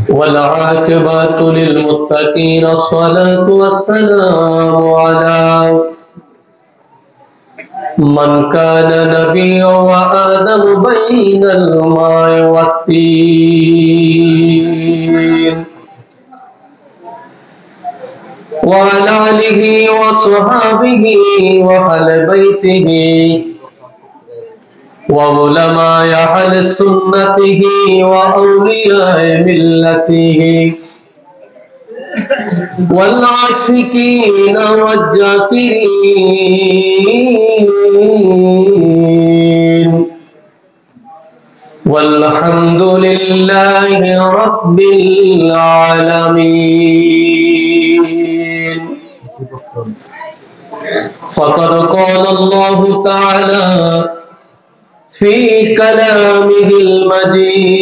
والعاقبة للمتقين الصلاة والسلام على من كان نبيا وآدم بين الماء والطين وعلى آله وصحابه وأهل بيته وعلماء أهل سنته وأولياء ملته والعاشقين والذاكرين والحمد لله رب العالمين. فقد قال الله تعالى في كلامه المجيد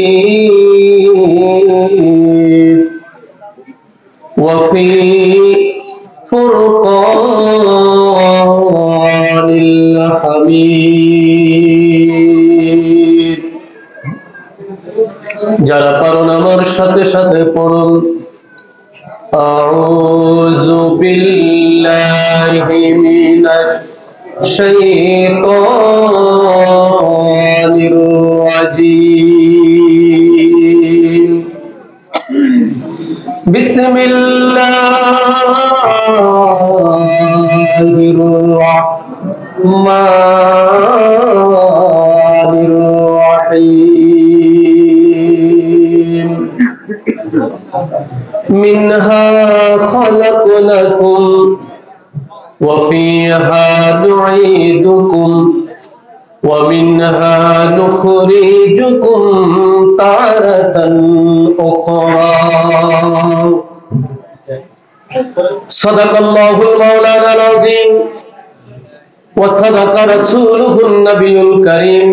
وفي فرقان الحميد. যারা পারুন আমার সাথে সাথে পড়ুন আউযু বিল্লাহি মিনাশ শাইতানির রাজীম। বিসমিল্লাহির রহমানির রহিম। মিনহা খালাকনাকুম ওয়া ফিহা নুঈদুকুম ওয়া মিনহা নুখরিজুকুম তারাতান উখরা। সাদাকাল্লাহুল মাওলানাল আযীম ওয়া সাদাকা রাসূলুহুন নাবিয়ুল কারীম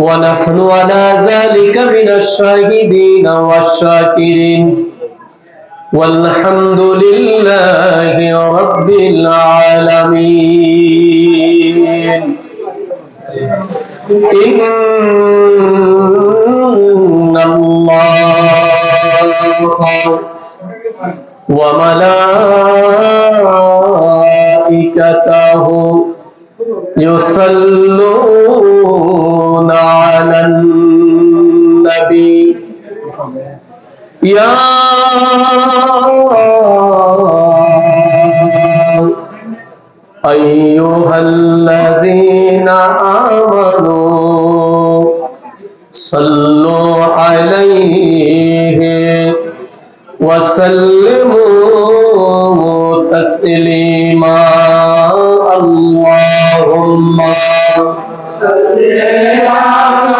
ওয়া নাহনু আলা যালিকা মিনাশ শাহিদিন ওয়াশ শাকিরিন والحمد لله رب العالمين. إن الله وملائكته يصلون على النبي يا أيها الذين آمنوا صلوا عليه وسلموا تسليما. اللهم صل على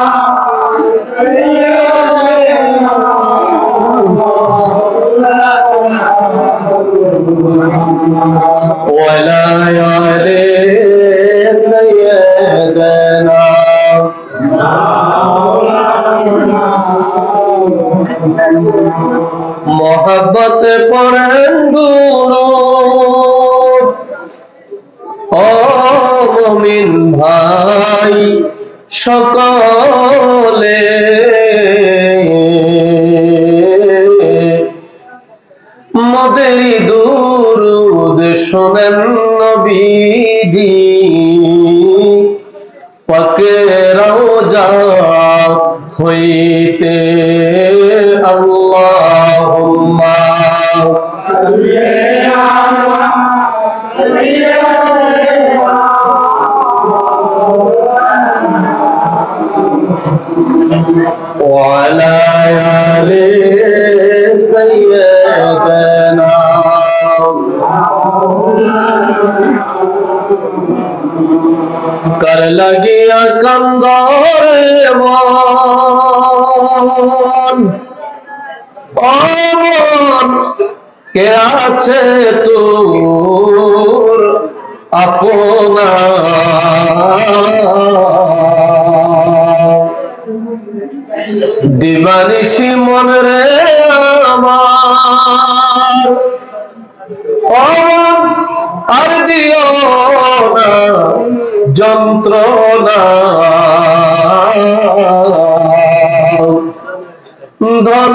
ولا يعلي سيدنا محبت পড়েন দুরূদ ও মুমিন ভাই সকলে। মদেরি দুরূদ শোনেন নবীজি পাকে রওজা হইতে। আল্লাহুম্মা সাল্লি আলা ওয়া আলা আলি সাইয়্যিদানা। कर लगिया कंदोर मन के आछे तोर अपना दिवानिशी मन रे आमार আর দিও না যন্ত্রণা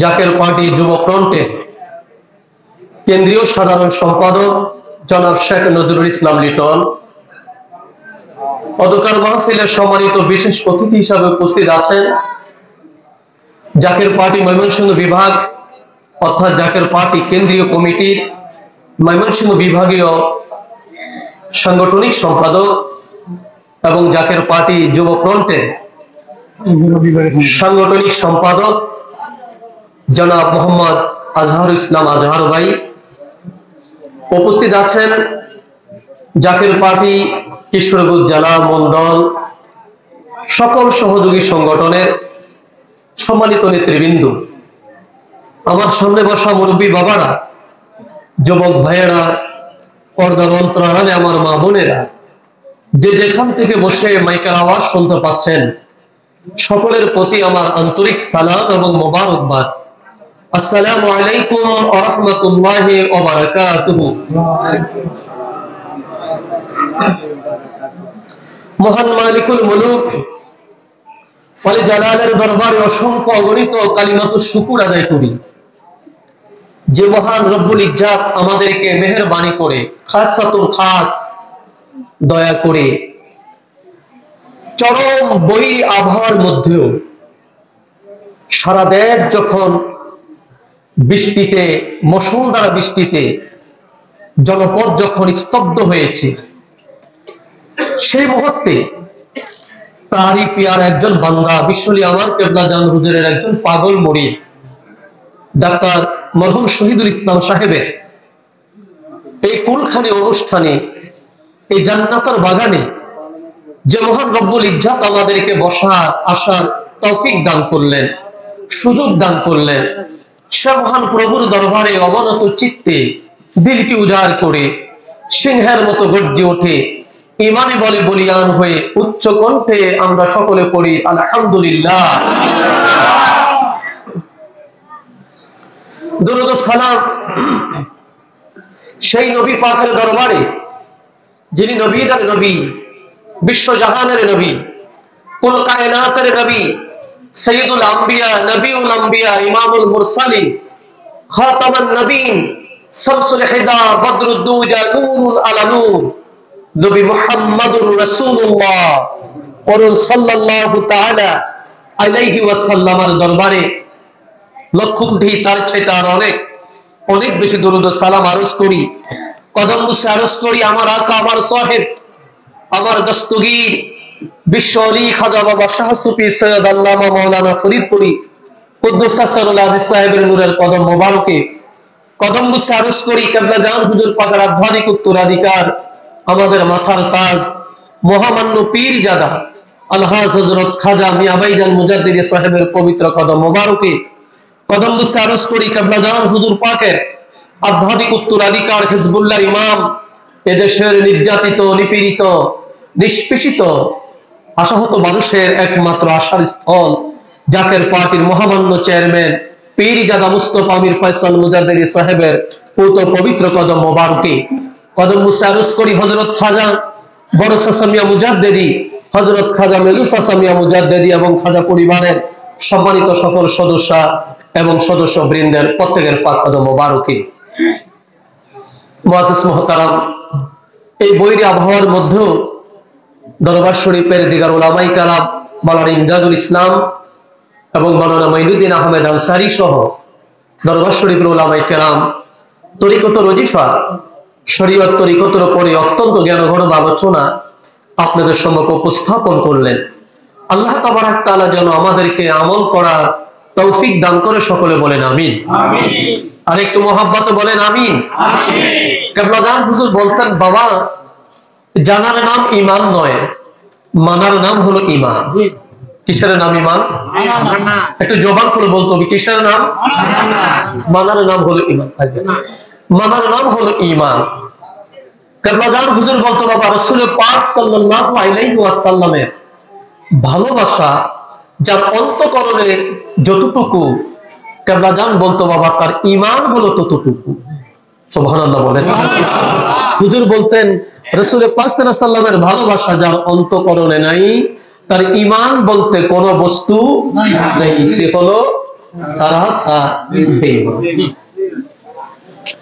জাকের পার্টি যুব ফ্রন্টের কেন্দ্রীয় সাধারণ সম্পাদক জনাব শেখ নজরুল ইসলাম লিটন, অধ্যকার মাহফিলের সম্মানিত বিশেষ অতিথি হিসাবে উপস্থিত আছেন জাকের পার্টি ময়মনসিংহ বিভাগ অর্থাৎ জাকের পার্টি কেন্দ্রীয় কমিটির ময়মনসিংহ বিভাগীয় সাংগঠনিক সম্পাদক এবং জাকের পার্টি যুব ফ্রন্টের সাংগঠনিক সম্পাদক জনাব মোহাম্মদ আজহারুল ইসলাম আজহার ভাই, উপস্থিত আছেন জাকের পার্টি কিশোরগঞ্জ জেলা মন্ডল সকল সহযোগী সংগঠনের সম্মানিত নেতৃবৃন্দ, আমার সামনে বসা মুরব্বী বাবারা, যুবক ভাইয়েরা, পর্দার অন্তরালে আমার মা বোনেরা, যে যেখান থেকে বসে মাইকের আওয়াজ শুনতে পাচ্ছেন, সকলের প্রতি আমার আন্তরিক সালাম এবং মোবারকবাদ। আসসালামু আলাইকুম ওয়া রাহমাতুল্লাহি ওয়া বারাকাতুহু। মহান মালিকুল মুলুক ওয়াল জালালের দরবারে অসংখ্য অগণিত কালিমাতু শুকর আদায় করি যে মহান রব্বুল ইজ্জাত আমাদেরকে মেহেরবানি করে খাসাতুল খাস দয়া করে চরম বৈরী আবহাওয়ার মধ্যেও সারা দেশ যখন বৃষ্টিতে, মুষলধারা বৃষ্টিতে জনপদ যখন স্তব্ধ হয়েছে, সেই মুহূর্তে তারই পিয়ার একজন বান্দা বিশ্বলি আমার কেবলা জান হুজুরের একজন পাগল মুরিদ ডাক্তার মরহুম শহীদুল ইসলাম সাহেবের এই কুলখানি অনুষ্ঠানে, এই জান্নাতের বাগানে যে মহান রব্বুল ইজ্জাত আমাদেরকে বসার আসার তৌফিক দান করলেন, সুযোগ দান করলেন, সে মহান প্রভুর দরবারে অবনত চিত্তে দিলকে উজাড় করে সিংহের মতো গর্জে ওঠে ইমানে বলে বলিয়ান হয়ে উচ্চ কণ্ঠে আমরা সকলে পড়ি আলহামদুলিল্লাহ। দুরূদ ও সালাম সেই নবী পাকের দরবারে যিনি নবীদের নবী, বিশ্বজাহানের নবী, কুল কায়নাতের নবী, সৈয়দুল আম্বিয়া, নবীউল আম্বিয়া, ইমামুল মুরসালিন, খাতামান নবীন, শামসুল হিদা, বদরুদ্দুজা, নূরুল আলা নূর, নবী মুহাম্মদুর রাসূলুল্লাহ সাল্লাল্লাহু তাআলা আলাইহি ওয়াসাল্লামের দরবারে লক্ষ কোটি তার চাইতে আর অনেক অনেক বেশি দরুদ ও সালাম আরজ করি, কদম বুসে আরজ করি আমার আকা, আমার সাহেব, আমার দস্তগীর বিশ্ব আলী খাজা বাবা শাহ সুফি সৈয়দ আল্লামা মাওলানা ফরিদপুরি কুদ্দুস আসরুল আজিজ সাহেবের নূরের কদম মোবারকে কদম বুসে আরজ করি কেবলা জান হুজুর পাকের আধ্যাত্মিক উত্তরাধিকার আমাদের মাথার তাজ মহামান্য পীর জাদা আলহাজ হযরত খাজা মিয়া ভাইজান মুজাদ্দিদি সাহেবের পবিত্র কদম মোবারকে কদম বুসে আরজ করি কেবলা জান হুজুর পাকের আধ্যাত্মিক উত্তরাধিকার হিজবুল্লাহর ইমাম, এদেশের নির্যাতিত, নিপীড়িত, নিষ্পেষিত, আশাহত মানুষের একমাত্র আশার স্থল জাকের পার্টির মহামান্য চেয়ারম্যান পীরজাদা মুস্তাফা আমির ফয়সাল মুজাদ্দিদি সাহেবের পূত পবিত্র কদম মোবারকে কদম মুসা আরজ করি হযরত খাজা বড় চাচা মিয়া মুজাদ্দিদি, হযরত খাজা মেজু চাচা মিয়া মুজাদ্দিদি এবং খাজা পরিবারের সম্মানিত সকল সদস্য এবং সদস্য বৃন্দের প্রত্যেকের পাক কদম মোবারকে। মুআজ্জিজ মুহতারাম, এই বৈরী আবহাওয়ার মধ্যেও দরবার শরীফের দিগার উলামায়ে কেরাম মাওলানা ইমদাদুল ইসলাম এবং মাওলানা মাইনুদ্দিন আহমেদ আনসারী সহ দরবার শরীফের উলামায়ে কেরাম তরিকত ওজিফা, শরীয়ত তরিকতের উপরে অত্যন্ত জ্ঞানঘন আলোচনা আপনাদের সম্মুখে উপস্থাপন করলেন। আল্লাহ তাবারক তাআলা যেন আমাদেরকে আমল করার তৌফিক দান করে, সকলে বলেন আমিন। আর একটু মহাব্বতে বলেন আমিন। কেবলা জান হুজুর বলতেন, বাবা জানার নাম ঈমান নয়, মানার নাম হলো ঈমান। কিসের নাম ঈমান? একটু জবান খুলে বলতে হবে, কিসের নাম? মানার নাম হলো ঈমান। মানার নাম হলো ঈমান। কেবলা জান হুজুর বলতো, বাবা রাসূল পাক সাল্লাল্লাহু আলাইহি ওয়াসাল্লামের ভালোবাসা যার অন্তঃকরণে যতটুকু, কেবলা জান বলতো বাবা তার ঈমান হলো ততটুকু। সুবহানাল্লাহ বলেন। হুজুর বলতেন রাসূল পাক সাল্লাল্লাহু আলাইহি ওয়াসাল্লামের ভালোবাসা যার অন্তঃকরণে নাই, তার ঈমান বলতে কোনো বস্তু নাই, সে হলো সারাসার বেঈমান।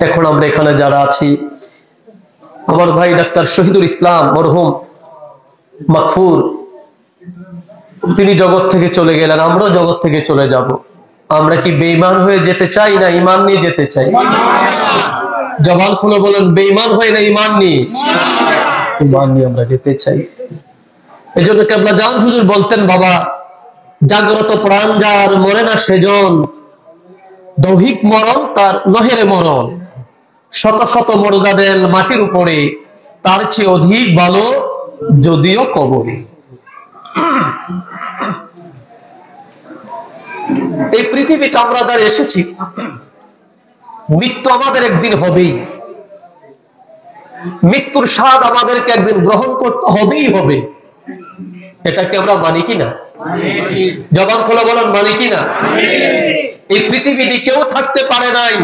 এখন আমরা এখানে যারা আছি, আমার ভাই ডাক্তার শহীদুল ইসলাম মরহুম মাগফুর, তিনি জগৎ থেকে চলে গেলেন, আমরাও জগৎ থেকে চলে যাব। আমরা কি বেঈমান হয়ে যেতে চাই না ঈমান নিয়ে যেতে চাই? জবান খুলে বলেন, বেঈমান হয়ে না ঈমান নিয়ে? ঈমান নিয়ে আমরা যেতে চাই। এই জন্য কেবলা জান হুজুর বলতেন, বাবা জাগ্রত প্রাণ যার মরে না সেজন, দৈহিক মরণ তার নহেরে মরণ, শত শত মুর্দা দেন মাটির উপরে, তার চেয়ে অধিক ভালো যদিও কবরে। এই পৃথিবীতে আমরা যারা এসেছি, মৃত্যু আমাদের একদিন হবেই, মৃত্যুর স্বাদ আমাদেরকে একদিন গ্রহণ করতে হবেই হবে। এটাকে আমরা মানি কিনা? জবান খোলা বলেন, মানি কিনা? এই পৃথিবীতে কেউ থাকতে পারে নাই,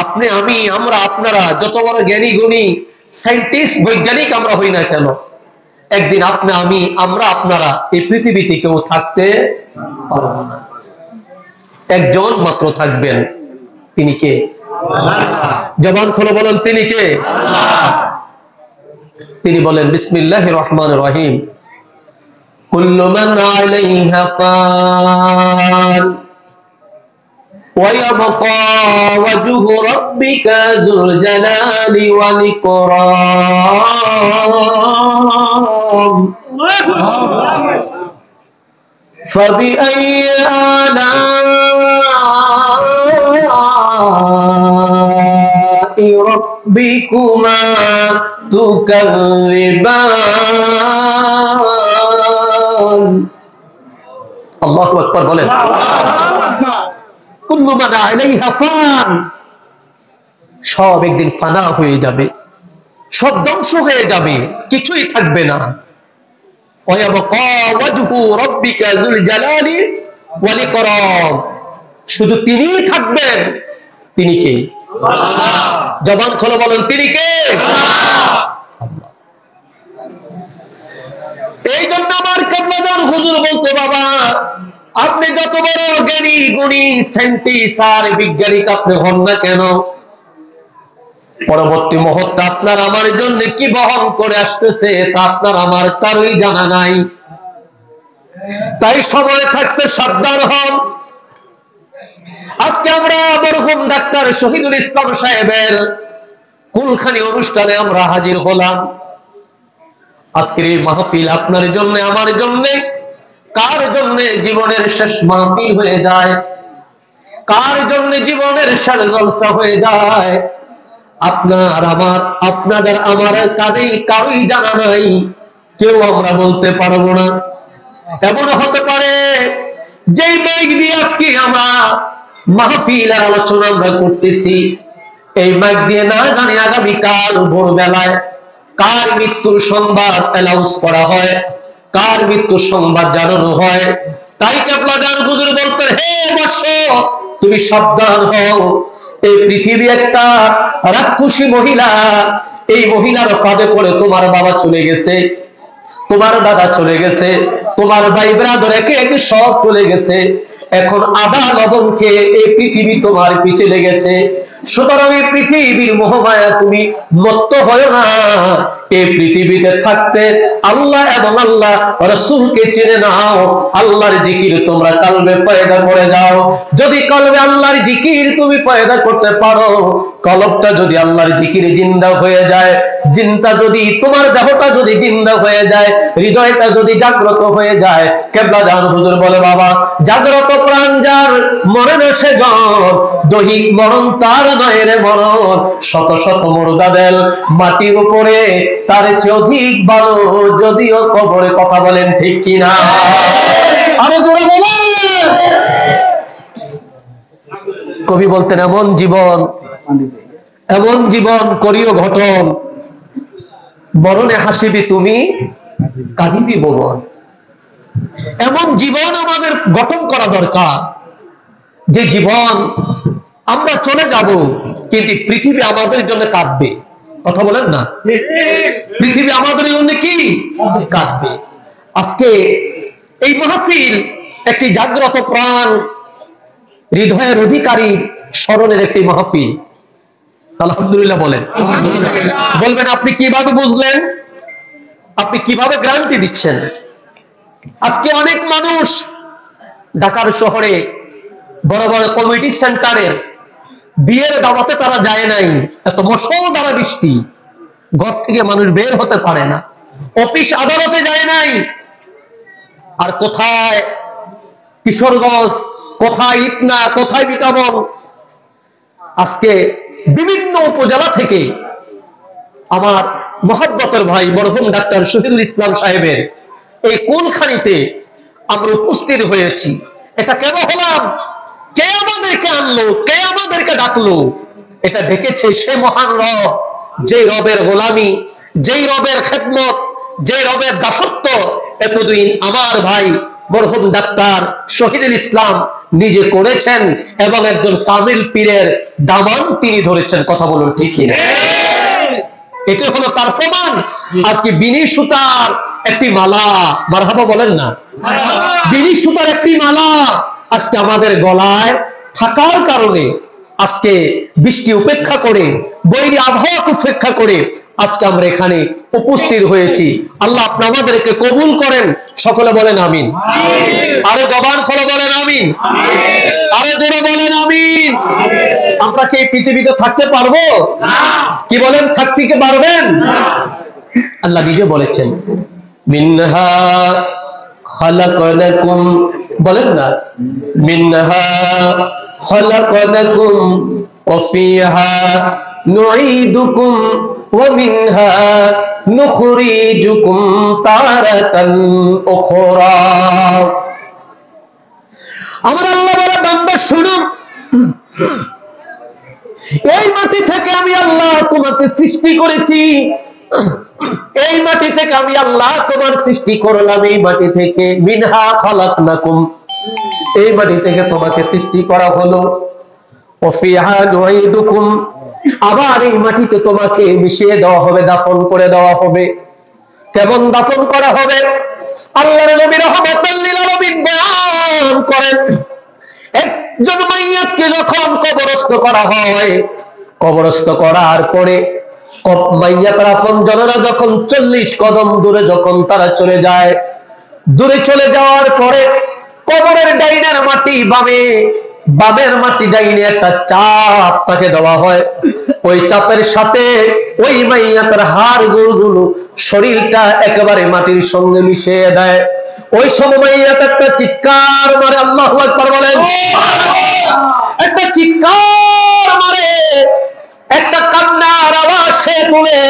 আপনি আমি আমরা আপনারা যত বড় জ্ঞানী গুণী সায়েন্টিস্ট বৈজ্ঞানিক আমরা হই না কেন, একদিন আপনি আমি আমরা আপনারা এই পৃথিবীতে কেউ থাকতে পারব না। একজন মাত্র থাকবেন, তিনি কে? জবান খুলে বলেন, তিনি কে? তিনি বলেন বিসমিল্লাহির রহমানির রহিম, কুল্লু মান আলাইহা ফান ওয়া ইয়াবকা ওয়াজহু রাব্বিকা যুল জালালি ওয়াল ইকরাম ফাবিআইয়ি আলা'i রাব্বিকুমা তুকাযযিবান। আল্লাহু আকবার বলেন। কুল্লু মান আলাইহা ফান, সব একদিন ফানা হয়ে যাবে, সব ধ্বংস হয়ে যাবে, কিছুই থাকবে না। ওয়া ইয়াবকা ওয়াজহু রাব্বিকা যুল জালালি ওয়াল ইকরাম, শুধু তিনিই থাকবেন। তিনি কে? আল্লাহ। জবান খুলে বলেন, তিনি কে? আল্লাহ। এই জন্য আমার কেবলাদার হুজুর বলতো, বাবা আপনি যত বড় জ্ঞানী গুণী সায়েন্টিস্ট আর বিজ্ঞানিক আপনি হন না কেন, পরবর্তী মুহূর্তে আপনার আমার জন্য কি বহন করে আসতেছে তা আপনার আমার কারোই জানা নাই। তাই সময় থাকতে সাবধান হন। আজকে আমরা মরহুম ডাক্তার শহীদুল ইসলাম সাহেবের কুলখানি অনুষ্ঠানে আমরা হাজির হলাম। আজকের এই মাহফিল আপনার জন্য আমার জন্য, কার জন্য জীবনের শেষ মাহফিল হয়ে যায়, কার জন্য জীবনের শেষ জলসা হয়ে যায়, আপনার আমার আপনাদের আমার কারোই জানা নাই, কেউ আমরা বলতে পারবো না। এমন হতে পারে যেই মাইক দিয়ে আজকে আমরা মাহফিল আর আলোচনা আমরা করতেছি, এই মাইক দিয়ে না জানি আগামীকাল ভোরবেলায় কার মৃত্যুর সংবাদ অ্যানাউন্স করা হয়, কার মৃত্যুর সংবাদ জানানো হয়। তাই কেবলাদার হুজুর বলতেন, হে বৎস তুমি সাবধান হও, এই পৃথিবী একটা রাক্ষসী মহিলা, এই মহিলার ফাঁদে পড়ে তোমার বাবা চলে গেছে, তোমার দাদা চলে গেছে, তোমার ভাই ব্রাদার একে একে সব চলে গেছে। এখন আদা লবণ খেয়ে এই পৃথিবী তোমার পিছে লেগেছে। সুতরাং এই পৃথিবীর মোহমায়া তুমি মত্ত হয় না। এই পৃথিবীতে থাকতে আল্লাহ এবং আল্লাহ রাসূলকে চিনে নাও, আল্লাহর জিকির তোমরা কলবে পয়দা করে যাও। যদি কলবে আল্লাহর জিকির তুমি পয়দা করতে পারো, কলবটা যদি আল্লাহর জিকিরে জিন্দা হয়ে যায়, জিনটা যদি তোমার দেহটা যদি জিন্দা হয়ে যায়, হৃদয়টা যদি জাগ্রত হয়ে যায়, কেবলাদার হুজুর বলে, বাবা জাগ্রত প্রাণ যার মরে না সেজন, দৈহিক মরণ তার নয় রে মরণ, শত শত মুর্দা দেল মাটির উপরে, তার চেয়ে অধিক ভালো যদিও কবরে। কথা বলেন ঠিক কিনা? আরো জোরে বলেন। কবি বলতেন, এমন জীবন করিও ঘটন, মরণে হাসিবি তুমি কাঁদিবি ভুবন। এমন জীবন আমাদের গঠন করা দরকার, যে জীবন আমরা চলে যাব কিন্তু পৃথিবী আমাদের জন্য কাঁদবে। কথা বলেন না? পৃথিবী আমাদের জন্য কি কাঁদবে। আজকে এই মাহফিল একটি জাগ্রত প্রাণ হৃদয়ের অধিকারীর স্মরণের একটি মাহফিল। আলহামদুলিল্লাহ বলেন। বলবেন আপনি কিভাবে বুঝলেন, আপনি কিভাবে গ্যারান্টি দিচ্ছেন? আজকে অনেক মানুষ ঢাকার শহরে বড় বড় কমিটি সেন্টারের বিয়ের দাওয়াতে তারা যায় নাই, এত মুষলধারে বৃষ্টি, ঘর থেকে মানুষ বের হতে পারে না, অফিস আদালতে যায় নাই। আর কোথায় কিশোরগঞ্জ, কোথায় ইটনা, কোথায় বিটাবন, আজকে বিভিন্ন উপজেলা থেকে আমার মহব্বতের ভাই মরহুম ডাক্তার শহীদুল ইসলাম সাহেবের এই কোনখানিতে আমরা উপস্থিত হয়েছি। এটা কেন হলাম? কে আমাদেরকে আনলো, কে আমাদেরকে ডাকলো? এটা ডেকেছে সে মহান রব, যে রবের গোলামি, যেই রবের খেদমত, যে রবের দাসত্ব এতদিন আমার ভাই মরহুম ডাক্তার শহীদুল ইসলাম নিজে করেছেন, এবং একজন কামিল পীরের দামান তিনি ধরেছেন। কথা বলুন ঠিক কিনা? এটা হলো তার প্রমাণ। আজকে বিনি সুতার একটি মালা, মারহাবা বলেন না, বিনি সুতার একটি মালা আজকে আমাদের গলায় থাকার কারণে আজকে বৃষ্টি উপেক্ষা করে, বৈরী আবহাওয়াকে উপেক্ষা করে আজকে আমরা এখানে উপস্থিত হয়েছি। আল্লাহ আপনি আমাদেরকে কবুল করেন। সকলে বলেন আমিন। আরো জবান খুলে বলেন আমিন। আরো জোরে বলেন আমিন। আমরা কি এই পৃথিবীতে থাকতে পারবো? কি বলেন, থাকতে কি পারবেন? আল্লাহ নিজে বলেছেন মিনহা খালাকনাকুম, বলেন না, মিনহা খালাকনাকুম ওয়া ফিহা নুঈদুকুম ওয়া মিনহা নুখরিজুকুম তারাতান উখরা। আমার আল্লাহ বলে, বান্দা শুনুন, এই মাটি থেকে আমি আল্লাহ তোমাকে সৃষ্টি করেছি, এই মাটি থেকে আমি আল্লাহ তোমার সৃষ্টি করলাম, এই মাটি থেকে মিনহা খালাকনাকুম, এই মাটি থেকে তোমাকে সৃষ্টি করা হলো, ওয়া ফিহা নুঈদুকুম, আবার এই মাটিতে তোমাকে মিশিয়ে দেওয়া হবে, দাফন করে দেওয়া হবে। কেমন দাফন করা হবে? আল্লাহর নবী রাহমাতুল লিল আলামিন বয়ান করেন, একজন মাইয়াতকে যখন কবরস্থ করা হয়, কবরস্থ করার পরে মাইয়াতের আপনজনেরা যখন 40 কদম দূরে যখন তারা চলে যায়, দূরে চলে যাওয়ার পরে কবরের ডাইনের মাটি বামে, বামের মাটি ডাইনে একটা চাপ তাকে দেওয়া হয়। ওই চাপের সাথে ওই মাইয়াতের হাড় গুলো, শরীরটা একেবারে মাটির সঙ্গে মিশিয়ে দেয়। ওই সময় মাইয়াত একটা চিৎকার মারে, আল্লাহু আকবার বলেন। একটা চিৎকার মারে, একটা কান্নার আওয়াজ সে তুলে।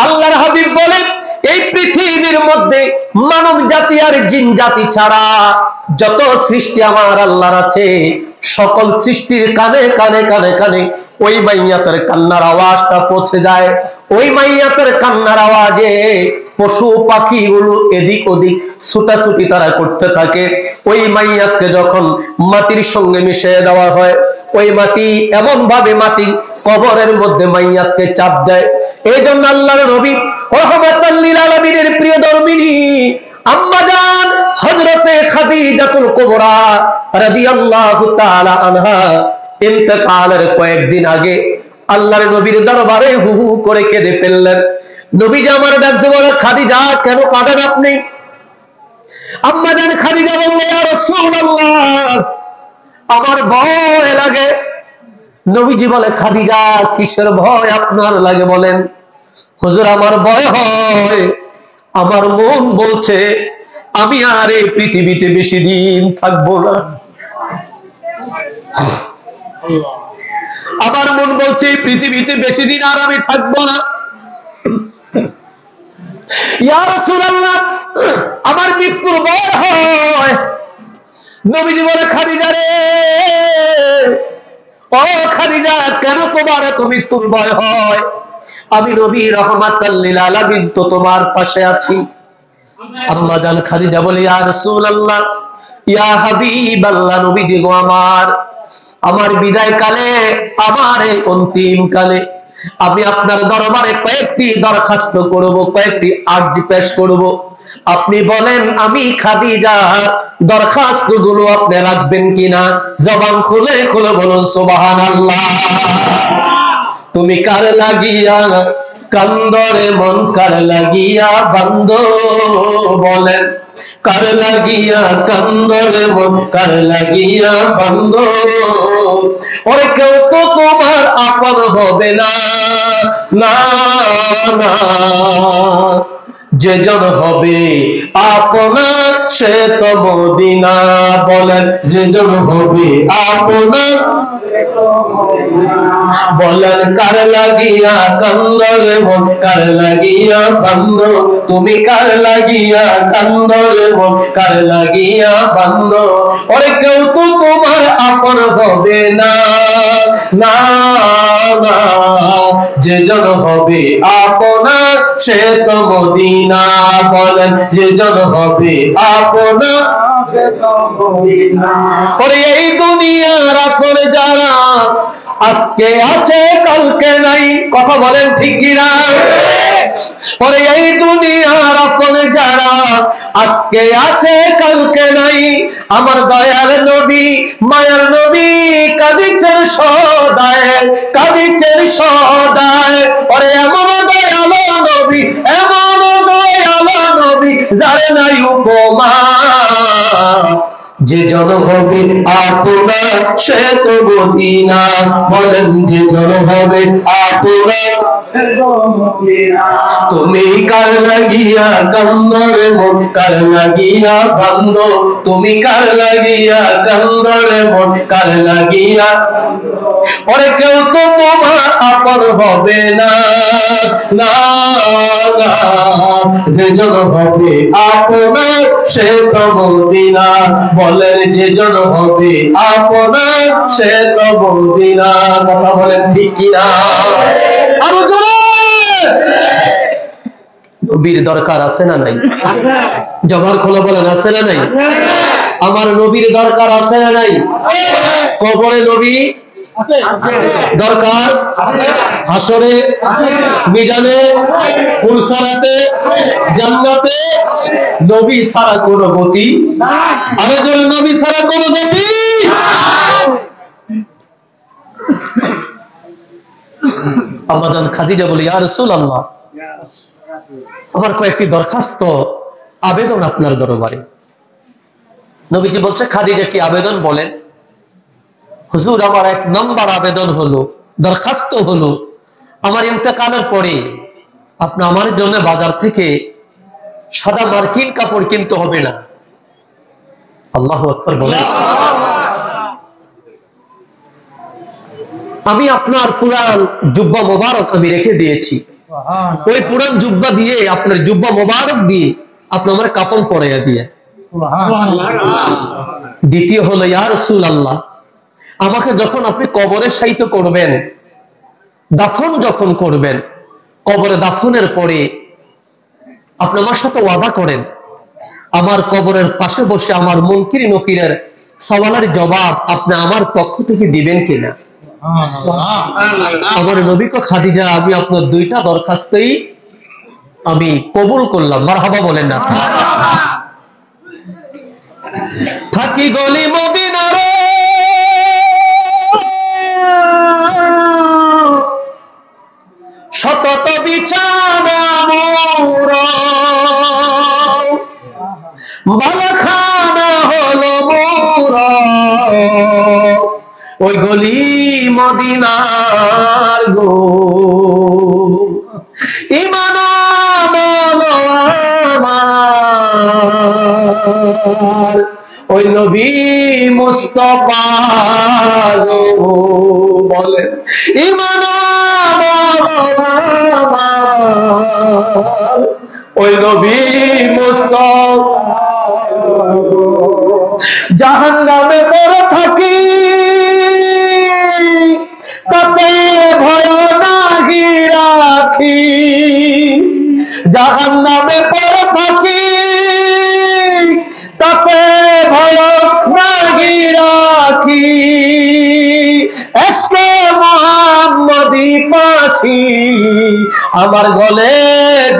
আল্লাহর হাবিব বলেন, এই পৃথিবীর মধ্যে মানব জাতি আর জিন জাতি ছাড়া যত সৃষ্টি আমার আল্লাহর আছে, সকল সৃষ্টির কানে কানে কানে কানে ওই মাইয়াতের কান্নার আওয়াজটা পৌঁছে যায়। ওই মাইয়াতের কান্নার আওয়াজে পশু পাখিগুলো এদিক ওদিক ছুটাছুটি তারা করতে থাকে। ওই মাইয়াতকে যখন মাটির সঙ্গে মিশিয়ে দেওয়া হয়, ওই মাটি এমন ভাবে মাটি কবরের মধ্যে মাইয়াতকে চাপ দেয়। এই জন্য আল্লাহর নবী রাহমাতুল লিল আলামিনের প্রিয় ধর্মিনী আম্মা জান হযরতে খাদিজাতুল কুবরা রাদিয়াল্লাহু তাআলা আনহা ইন্তেকালের কয়েকদিন আগে আল্লাহর নবীর দরবারে হু হু করে কেঁদে ফেললেন। নবীজি আমার ডাকতে বলে, খাদিজা কেন কাঁদেন আপনি? আম্মা জান খাদিজা বললেন, ইয়া রাসূলুল্লাহ আমার ভয় লাগে। নবীজি বলে, খাদিজা কিসের ভয় আপনার লাগে বলেন? হুজুর আমার ভয় হয়, আমার মন বলছে আমি আর এই পৃথিবীতে বেশি দিন থাকবো না। আমার মন বলছে এই পৃথিবীতে বেশি দিন আর আমি থাকবো না। ইয়া রাসূলুল্লাহ আমার মৃত্যুর ভয় হয়। নবীজি বলে, খাদিজা রে, ও খাদিজা কেন তোমার এত মৃত্যুর ভয় হয়? আমি নবী রাহমাতুল লিল আলামিন তো তোমার পাশে আছি। আম্মা জান খাদিজা বলে, ইয়া রাসূলুল্লাহ, ইয়া হাবিবাল্লাহ, নবীজি গো আমার বিদায় কালে, আমার এই অন্তিম কালে আমি আপনার দরবারে কয়েকটি দরখাস্ত করব, কয়েকটি আরজি পেশ করব। আপনি বলেন আমি খাদিজা দরখাস্ত গুলো আপনি রাখবেন কিনা? জবান খুলে খুলে বলুন সুবহানাল্লাহ। তুমি কার লাগিয়া কান্দরে মন, কার লাগিয়া বান্দ, বলেন কার লাগিয়া কান্দরে মন, কার লাগিয়া বান্দ। ওরে কেউ তো তোমার আপন হবে না, না না, যে জন হবে আপনার সে তো মদিনা। বলেন যে জন হবে আপনার, বলেন কার লাগিয়া কান্দরে মন, কার লাগিয়া বান্দ, তুমি কার লাগিয়া কান্দরে মন, কার লাগিয়া বান্দ। ওরে কেউ তো তোমার আপন হবে না, না না, যে জন হবে আপনার সে তো মদিনা। বলেন যে জন হবে আপনার সে তো মদিনা। ওরে এই দুনিয়ার আপন যারা আজকে আছে কালকে নাই, কথা বলেন ঠিক কিনা? ওরে এই দুনিয়ার আপন যারা আজকে আছে কালকে নাই, আমার দয়াল নবী মায়ার নবী কাঁদিছেন সদায়, কাঁদিছেন সদায়। ওরে এমন দয়াল নবী, এমন দয়াল নবী যার নাই উপমা, যে জন হবে আপনার সে তো মদিনা। বলেন যে জন হবে আপনার, তুমি কার লাগিয়া কান্দরে মন, কার লাগিয়া বান্দ, তুমি কার লাগিয়া কান্দরে মন, কার লাগিয়া। ওরে কেউ তো তোমার আপন হবে না, না না, যে জন হবে আপনার সে তো মদিনা। বলেন যে জন হবে আপনার সে তো মদিনা। কথা বলেন ঠিক কিনা? আরো জোরে। নবীর দরকার আছে না নাই? জবান খুলে বলেন আছে না নাই? আমার নবীর দরকার আছে না নাই? কবরে নবী দরকার, হাসরে, মিজানে, পুরসারাতে, জান্নাতে নবী ছাড়া কোনো গতি। আরে জোরে, নবী ছাড়া কোনো গতি। আম্মাজান খাদিজা বলি, ইয়া রাসূলুল্লাহ, আমার কয়েকটি দরখাস্ত আবেদন আপনার দরবারে। নবীজি বলছে, খাদিজা কি আবেদন বলেন? হুজুর, আমার এক নম্বর আবেদন হলো, দরখাস্ত হলো, আমার ইন্তেকালের পরে আপনি আমার জন্য বাজার থেকে সাদা মার্কিন কাপড় কিনতে হবে না। আল্লাহু আকবার বলেন। আমি আপনার পুরান জুব্বা মোবারক আমি রেখে দিয়েছি, ওই পুরান জুব্বা দিয়ে, আপনার জুব্বা মোবারক দিয়ে আপনি আমার কাফন পরাইয়া দিয়ে। দ্বিতীয় হলো, ইয়া রাসূলুল্লাহ, আমাকে যখন আপনি কবরে শায়িত করবেন, দাফন যখন করবেন, কবরে দাফনের পরে আপনি আমার সাথে ওয়াদা করেন, আমার কবরের পাশে বসে আমার মুনকির নকিরের সওয়ালের জবাব আপনি আমার পক্ষ থেকে দিবেন কিনা। আমার নবী কো, খাদিজা, আমি আপনার দুইটা দরখাস্তই আমি কবুল করলাম। মারহাবা বলেন না? থাকি গলি মদিনারে, শতত বিছানা মোর, বালাখানা হলো মোর, ওই গলি মদিনার গো। ইমান আমার ওই নবী মুস্তাফা গো। বলেন ইমান আমার ওই নবী মুস্তাফা। জাহান্নামে পড়ে থাকি তাতে ভয় নাহি রাখি, জাহান্নামে পড়ে থাকি তাতে ভয় নাহি রাখি। এসকে মুহাম্মদি পাছি আমার গলে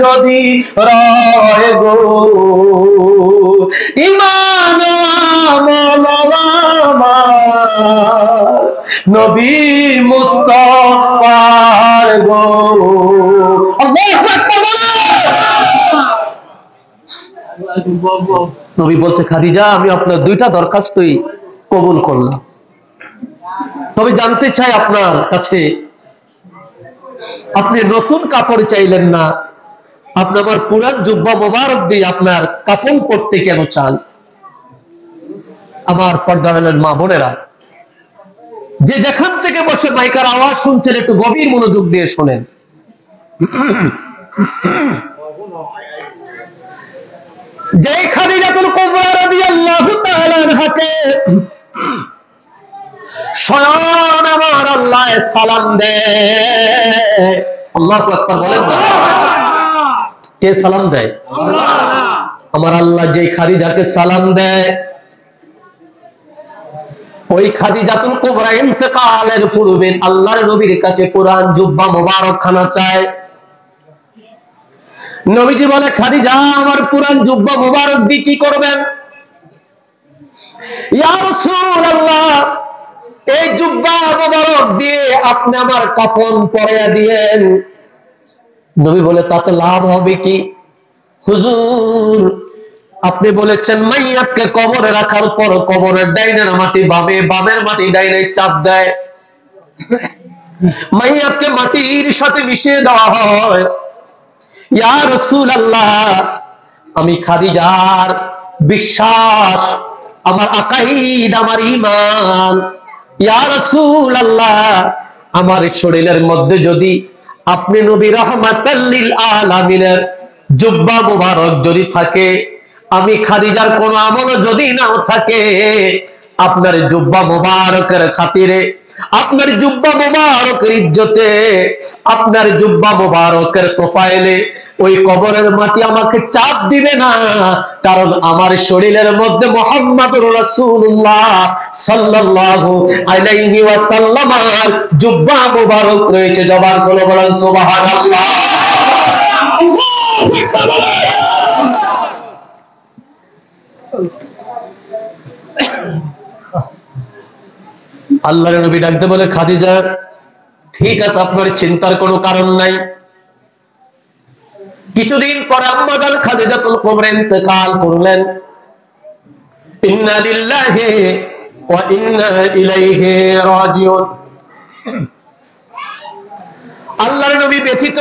যদি রয় গো ইমান আমল আমার নবী মুস্তাফার গো। আল্লাহু আকবার। নবী বলছে খাদিজা আমি আপনার দুইটা দরখাস্তই কবুল করলাম, তবে জানতে চাই আপনার কাছে আপনি নতুন কাপড় চাইলেন না, আপনি আমার পুরান জুব্বা মোবারক দিয়ে আপনার কাপড় পরতে কেন চান? আমার পর্দার মা বোনেরা, যে যেখান থেকে বসে মাইকার আওয়াজ শুনছেন একটু গভীর মনোযোগ দিয়ে শোনেন। যে খাদিজাতুল কুবরা রাদিয়াল্লাহু তাআলা আনহাকে স্বয়ং আমার আল্লাহ সালাম দেয়, আল্লাহু আকবার বলেন না, কে সালাম দেয়? আমার আল্লাহ যে খাদিজাকে সালাম দেয়, ওই খাদিজাতুল কুবরা ইন্তেকালের পূর্বে আল্লাহর নবীর কাছে পুরান জুব্বা মোবারক খানা চায়। নবীজি বলে খাদিজা আমার পুরান জুব্বা মোবারক দিয়ে কি করবেন? ইয়া রাসূলুল্লাহ এই জুব্বা মোবারক দিয়ে আপনি আমার কাফন পরাইয়া দিয়েন। নবী বলে তাতে লাভ হবে কি? হুজুর আপনি বলেছেন মাইয়াতকে কবরে রাখার পর কবরের ডাইনের মাটি বামে, বামের মাটি ডাইনে চাপ দেয়, মাইয়াতকে মাটির সাথে মিশিয়ে দেওয়া হয়। ইয়া রাসূলুল্লাহ আমি খাদিজার বিশ্বাস, আমার আকাইদ, আমার ঈমান, ইয়া রাসূলুল্লাহ আমার শরীরের মধ্যে যদি আপনি নবী রাহমাতাল লিল আলামিনের জুব্বা মুবারক যদি থাকে, আমি খাদিজার কোন আমল যদি নাও থাকে, আপনার জুব্বা মুবারকের খাতিরে, আপনার জুব্বা মুবারকের ইজ্জতে, আপনার জুব্বা মুবারকের তোফাইলে ওই কবরের মাটি আমাকে চাপ দিবে না, কারণ আমার শরীরের মধ্যে মুহাম্মাদুর রাসূলুল্লাহ সাল্লাল্লাহু আলাইহি ওয়াসাল্লামের জুব্বা মুবারক রয়েছে। জবান খুলে বলেন সুবহানাল্লাহ। আল্লাহর নবী ডাকতে বলে খাদিজা ঠিক আছে আপনার চিন্তার কোনো কারণ নাই। কিছুদিন পর আম্মা জান খাদিজাতুল কুবরা ইন্তেকাল করলেন। ইন্না লিল্লাহি ওয়া ইন্না ইলাইহি রাজিউন। আল্লাহর নবী ব্যতীত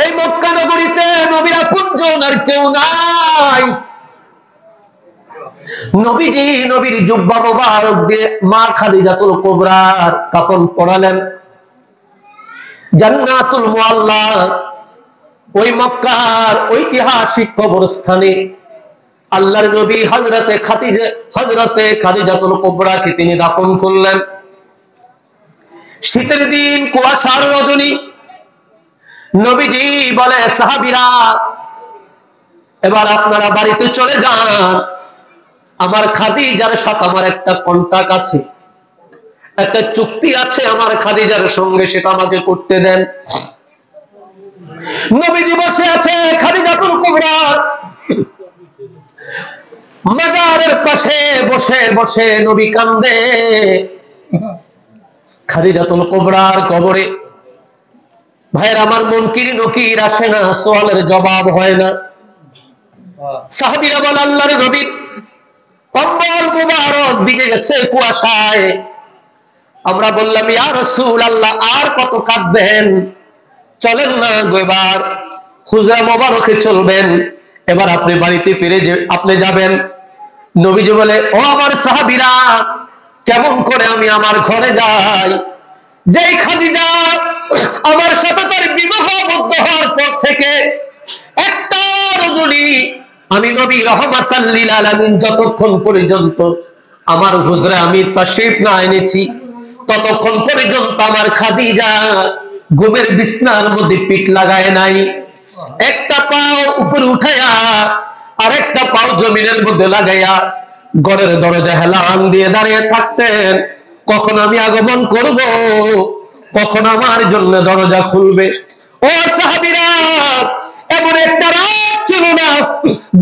এই মক্কা নগরীতে নবীর আপনজন আর কেউ নাই। নবীজি নবীর জুব্বা মোবারক দিয়ে মা খাদিজাতুল কুবরার কাফন পরালেন। জান্নাতুল মুআল্লা ওই মক্কার ঐতিহাসিক কবরস্থানে আল্লাহর নবী হযরতে খাদিজাতুল কুবরাকে তিনি দাফন করলেন। শীতের দিন, কুয়াশার রজনী, নবীজি বলে সাহাবীরা এবার আপনারা বাড়িতে চলে যান, আমার খাদিজার সাথে আমার একটা কন্টাক্ট আছে, একটা চুক্তি আছে আমার খাদিজার সঙ্গে, সেটা আমাকে করতে দেন। নবীজি বসে আছে খাদিজাতুল কুবরা মাজারের পাশে বসে বসে নবী কান্দে। খাদিজাতুল কুবরার কবরে ভাইয়ের আমার মুনকির নকির আসে না, সওয়ালের জবাব হয় না। সাহাবীরা বলে আল্লাহর নবীর কম্বল মুবারক ভিজে গেছে কুয়াশায়। আমরা বললাম ইয়া রাসূলুল্লাহ আর কত কাঁদবেন, চলেন না গো এবার হুজরা মোবারকে চলবেন, এবার আপনি বাড়িতে ফিরে আপনি যাবেন। নবীজি বলে ও আমার সাহাবীরা কেমন করে আমি আমার ঘরে যাই? যেই খাদিজা আমার সাথে তার বিবাহ বদ্ধ হওয়ার পর থেকে একটা রজনী আমি নবী রাহমাতাল লিল আলামিন যতক্ষণ পর্যন্ত আমার হুজরা আমি তাশরীফ না এনেছি, ততক্ষণ পর্যন্ত আমার খাদিজা ঘুমের বিছনার মধ্যে পিঠ লাগায় নাই। একটা পাও উপরে উঠাইয়া আর একটা পাও জমিনের মধ্যে লাগাইয়া ঘরের দরজা হেলান দিয়ে দাঁড়িয়ে থাকতেন, কখন আমি আগমন করব, কখন আমার জন্য দরজা খুলবে। ও সাহাবীরা রাত, এমন একটা রাত ছিল না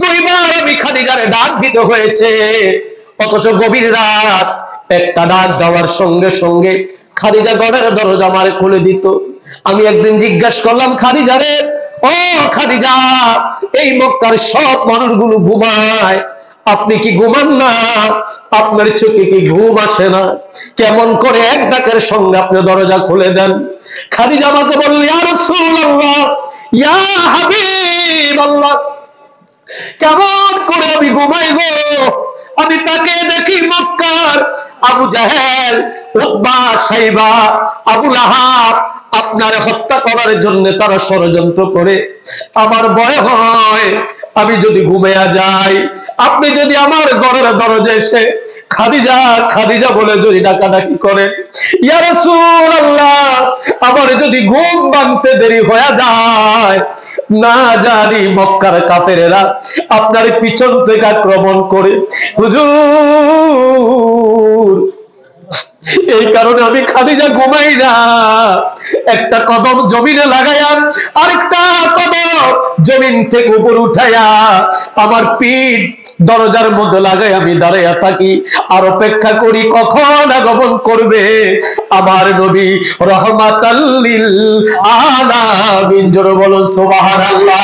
দুইবার আমি খাদিজারে ডাক দিতে হয়েছে, অথচ গভীর রাত একটা ডাক দেওয়ার সঙ্গে সঙ্গে খাদিজা ঘরের দরজা আমার খুলে দিত। আমি একদিন জিজ্ঞাসা করলাম খাদিজারে, ও খাদিজা, এই মক্কার সব মানুষগুলো ঘুমায়, আপনি কি ঘুমান না? আপনার চোখে কি ঘুম আসে না? কেমন করে এক ডাকের সঙ্গে আপনি দরজা খুলে দেন? খাদিজা আমাকে বললেন, ইয়া রাসূলুল্লাহ, ইয়া হাবিবাল্লাহ, কেমন করে আমি ঘুমাই গো? আমি তাকে দেখি মক্কার আবু জাহেল, উতবা, সাইবা, আবু লাহাব আপনার হত্যা করার জন্য তারা ষড়যন্ত্র করে। আমার ভয় হয় আমি যদি ঘুমিয়ে যাই, আপনি যদি আমার ঘরের দরজায় এসে খাদিজা খাদিজা বলে যদি ডাকাডাকি করেন, ইয়া রাসূলুল্লাহ, আমার যদি ঘুম ভাঙতে দেরি হয়ে যায়, না জানি মক্কার কাফেরেরা আপনার পিছন থেকে আক্রমণ করে। হুজুর, এই কারণে আমি খাদিজা ঘুমাই না, একটা কদম জমিনে লাগাইয়া আরেকটা কদম জমিন থেকে উপর উঠাইয়া আমার পিঠ দরজার মধ্যে লাগাই আমি দাঁড়াইয়া থাকি, আর অপেক্ষা করি কখন আগমন করবে আমার নবী রহমাতাল লিল আলামিন। জোরে বলুন সুবহানাল্লাহ।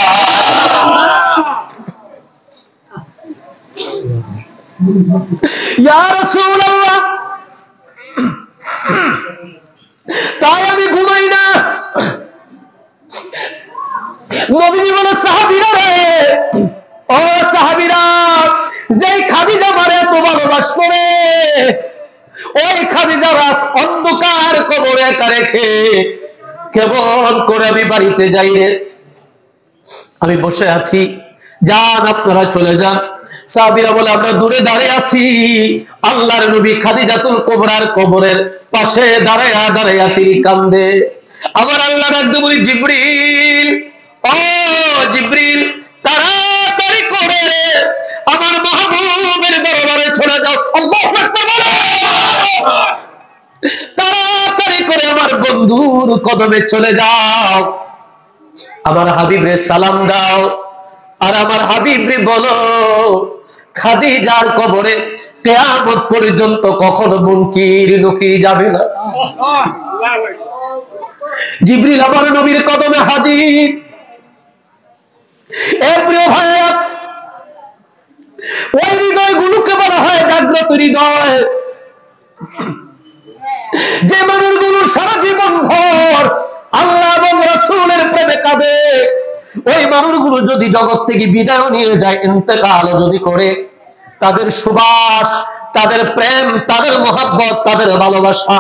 ইয়া রাসূলুল্লাহ, তাই আমি ঘুমাই না। নবীজি বলে, সাহাবীরা রে, ও সাহাবীরা, যেই খাদিজা মারে এত ভালোবাসতো রে, ওই খাদিজারা অন্ধকার কবরে একা রেখে কেমন করে আমি বাড়িতে যাই রে? আমি বসে আছি, যান আপনারা চলে যান। সাহাবীরা বলে, আমরা দূরে দাঁড়িয়ে আছি, আল্লাহর নবী খাদিজাতুল কুবরার কবরের পাশে দাঁড়ায়া দাঁড়ায়া তিনি কান্দে। আমার আল্লাহর একদম বলি, জিবরিল, ও জিবরিল, তাড়াতাড়ি করে আমার মাহবুবের দরবারে চলে যাও। আল্লাহু আকবার বলো। তাড়াতাড়ি করে আমার বন্ধুর কদমে চলে যাও, আমার হাবিবরে সালাম দাও, আর আমার হাবিবরে বলো খাদিজার কবরে কিয়ামত পর্যন্ত কখনো মুনকির নকির যাবে না। জিবরিল আমার নবীর কদমে হাজির। এ প্রিয় ভাইরা, ওই হৃদয়গুলোকে বলা হয় জাগ্রত হৃদয়, যে মানুষগুলো সারা জীবন ভর আল্লাহ এবং রাসূলের প্রেমে কাঁদে। ওই মানুষগুলো যদি জগৎ থেকে বিদায় নিয়ে যায়, ইন্তেকাল যদি করে, তাদের সুবাস, তাদের প্রেম, তাদের মহব্বত, তাদের ভালোবাসা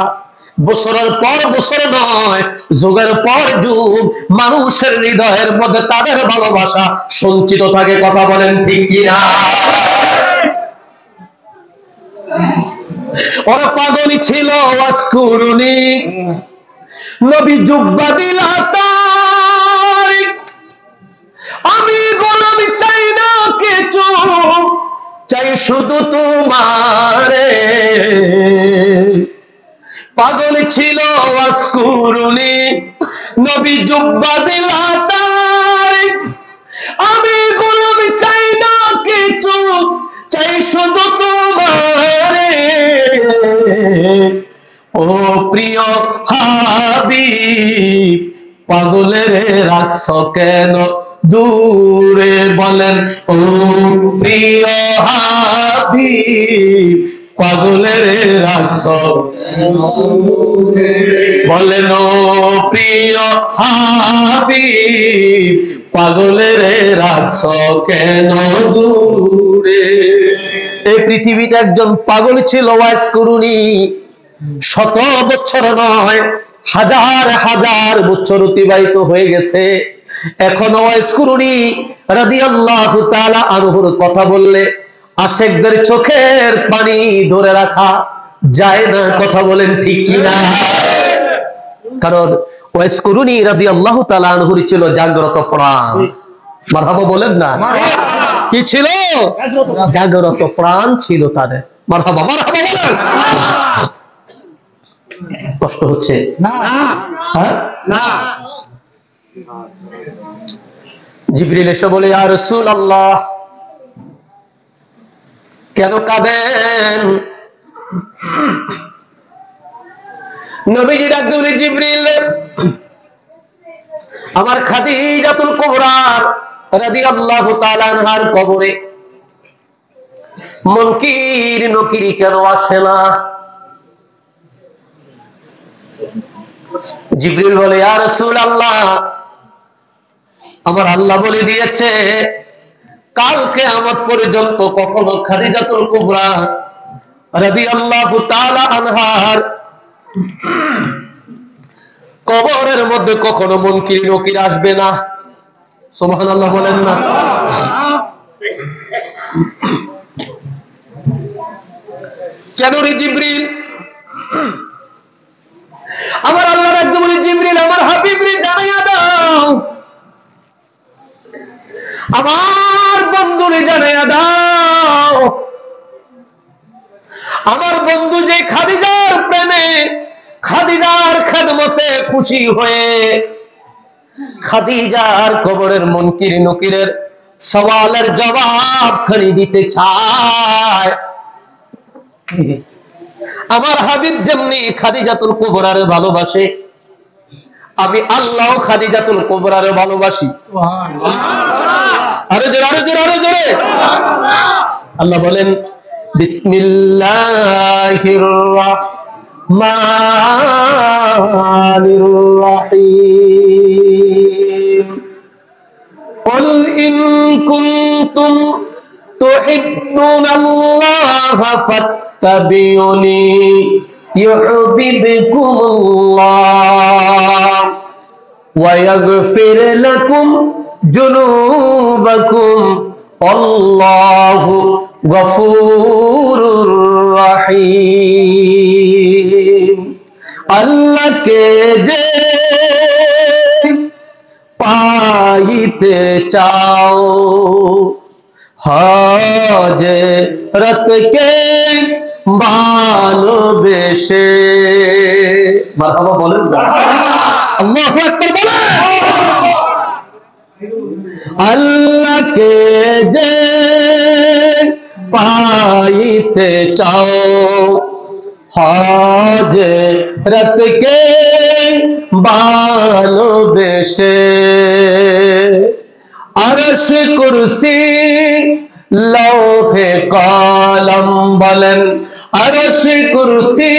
বছরের পর বছর নয়, যুগের পর যুগ মানুষের হৃদয়ের মধ্যে তাদের ভালোবাসা সঞ্চিত থাকে। কথা বলেন ঠিক কিনা? ওরা পাগলই ছিল ওয়াসকুরুনি, নবী জুব্বা দিলা তার, আমি গোলামি চাই না কিছু, চাই শুধু তোমারে। পাগল ছিল ওয়াসকুরুনি, নবী জুব্বা দিলা তার, আমি গোলামি চাই না কিছু, চাই শুধু তোমারে। ও প্রিয় হাবিব, পাগলের রাখছ কেন দূরে? বলেন, ও প্রিয় হাবিব, পাগলের রাখছ দূরে? বলেন, ও প্রিয় হাবিব, পাগলের রাখছ কেন দূরে? এই পৃথিবীতে একজন পাগল ছিল ওয়াসকুরুনি, শত বছর নয়, হাজার হাজার বছর অতিবাহিত হয়ে গেছে। এখনো ওয়াসকুরুনি রাদিয়াল্লাহু তাআলা আনহুর কথা বললে আশেকদের চোখের পানি ধরে রাখা যায় না। কথা বলেন ঠিক কিনা? কারণ ওয়াসকুরুনি রাদিয়াল্লাহু তাআলা আনহুর ছিল জাগ্রত প্রাণ। মারহাবা বলেন না? কি ছিল? জাগ্রত প্রাণ ছিল তাদের। মারহাবা, মারহাবা বলেন। কষ্ট হচ্ছে না? জিবরিল এসে বলে, ইয়া রাসূলুল্লাহ, কেন কাঁদেন? নবীজি ডাক দিয়ে বলে, জিবরিল, আমার খাদিজাতুল কুবরা রাদিয়াল্লাহু তাআলা আনহার কবরে মুনকির নকিরি কেন আসে না? জিবরিল বলে, ইয়া রাসূলুল্লাহ, আমার আল্লাহ বলে দিয়েছে কাল কিয়ামত পর্যন্ত কখনো খাদিজাতুল কুবরা রাদিয়াল্লাহু তাআলা আনহার কবরের মধ্যে কখনো মুনকির নকির আসবে না। সুবহানাল্লাহ বলেন না। কেন রে জিবরিল? আমার আল্লাহ একদম বলে, জিবরিল, আমার হাবিব রে জানাইয়া দাও, আমার বন্ধুরে জানাইয়া দাও, আমার বন্ধু যে খাদিজার প্রেমে, খাদিজার খেদমতে খুশি হয়ে খাদিজার কবরের মুনকির নকিরের সওয়ালের জবাব খানি দিতে চায়, আমার হাবিব যেমনি খাদিজাতুল কুবরারে ভালোবাসে, আমি আল্লাহ খাদিজাতুল কুবরারে ভালোবাসি। আরো জোরে, আরো জোরে, আরো জোরে। আল্লাহ বলেন, বিসমিল্লাহির রাহমানির রাহিম। কুল ইন কুনতুম তুহিব্বুনাল্লাহা ফাত্তাবিউনি ইউহিব্বুকুমুল্লাহ ওয়া ইয়াগফির লাকুম যুনুবাকুম আল্লাহু গফুরুর রহিম। আল্লাহকে যে পাইতে চাও, হযরতকে ভালোবেসে, মারহাবা বলেন না, আল্লাহু আকবার বলেন। আল্লাহকে যে পাইতে চাও, হযরতকে ভালোবেসে, আরশ কুরসি লৌহে কলম বলেন, আরশ কুরসি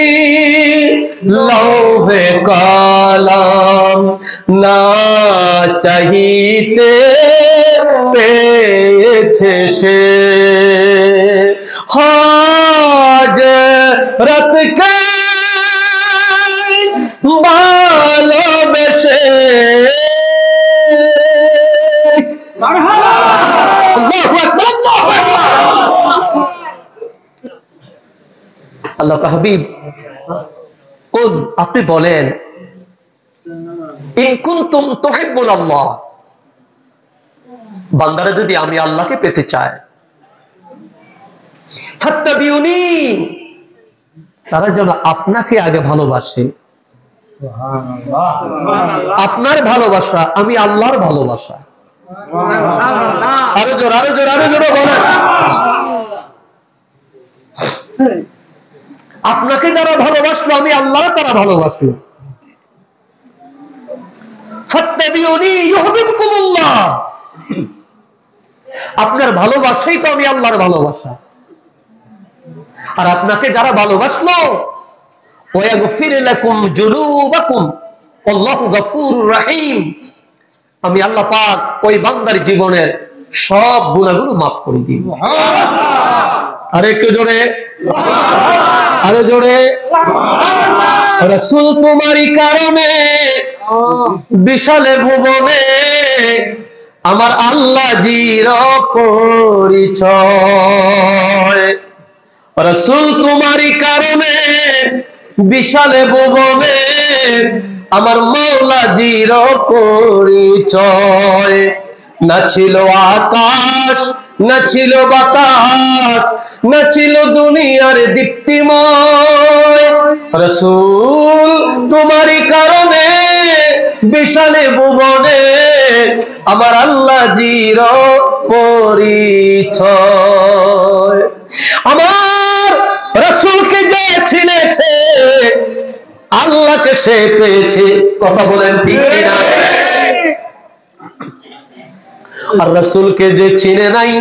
লৌহে কলম না চাহিতে পেয়েছে সে, হযরতকে ভালোবেসে। আল্লাহ হাবিব, কোন আপনি বলেন, ইন কুনতুম তুহিব্বুনাল্লাহ, বান্দারা যদি আমি আল্লাহকে পেতে চায়, ফাত্তাবিউনি, তারা যেন আপনাকে আগে ভালোবাসে। আপনার ভালোবাসা আমি আল্লাহর ভালোবাসা। আরো জোর, আরো জোর, আরো জোরে বলেন। আপনাকে যারা ভালোবাসলো আমি আল্লাহ তারা ভালোবাসলো। ফাত্তাবিউনি ইউহিব্বুকুমুল্লাহ, আপনার ভালোবাসাই তো আমি আল্লাহর ভালোবাসা। আর আপনাকে যারা ভালোবাসলো, ওয়াগফির লাকুম যুনুবাকুম আল্লাহু গফুরুর রহিম, আমি আল্লাহ পাক ওই বান্দার জীবনের সব গুনাহগুলো মাফ করে দিই। আর একটু জোরে, আরো জোরে। রাসূল তোমারই কারণে বিশালে ভুবনে আমার আল্লাহ জির পরিচয়। রাসূল তোমারই কারণে বিশালে ভুবনে আমার মাওলা জির পরিচয়। না ছিল আকাশ, না ছিল বাতাস, না ছিল দুনিয়ার দীপ্তিময়, রাসূল তোমারই কারণে বিশালে ভুবনে আমার আল্লাহ জির পরিচয়। আমার রাসূলকে যে চিনেছে আল্লাহকে সে পেয়েছে। কথা বলেন ঠিক কিনা? আর রাসূলকে যে চিনে নাই,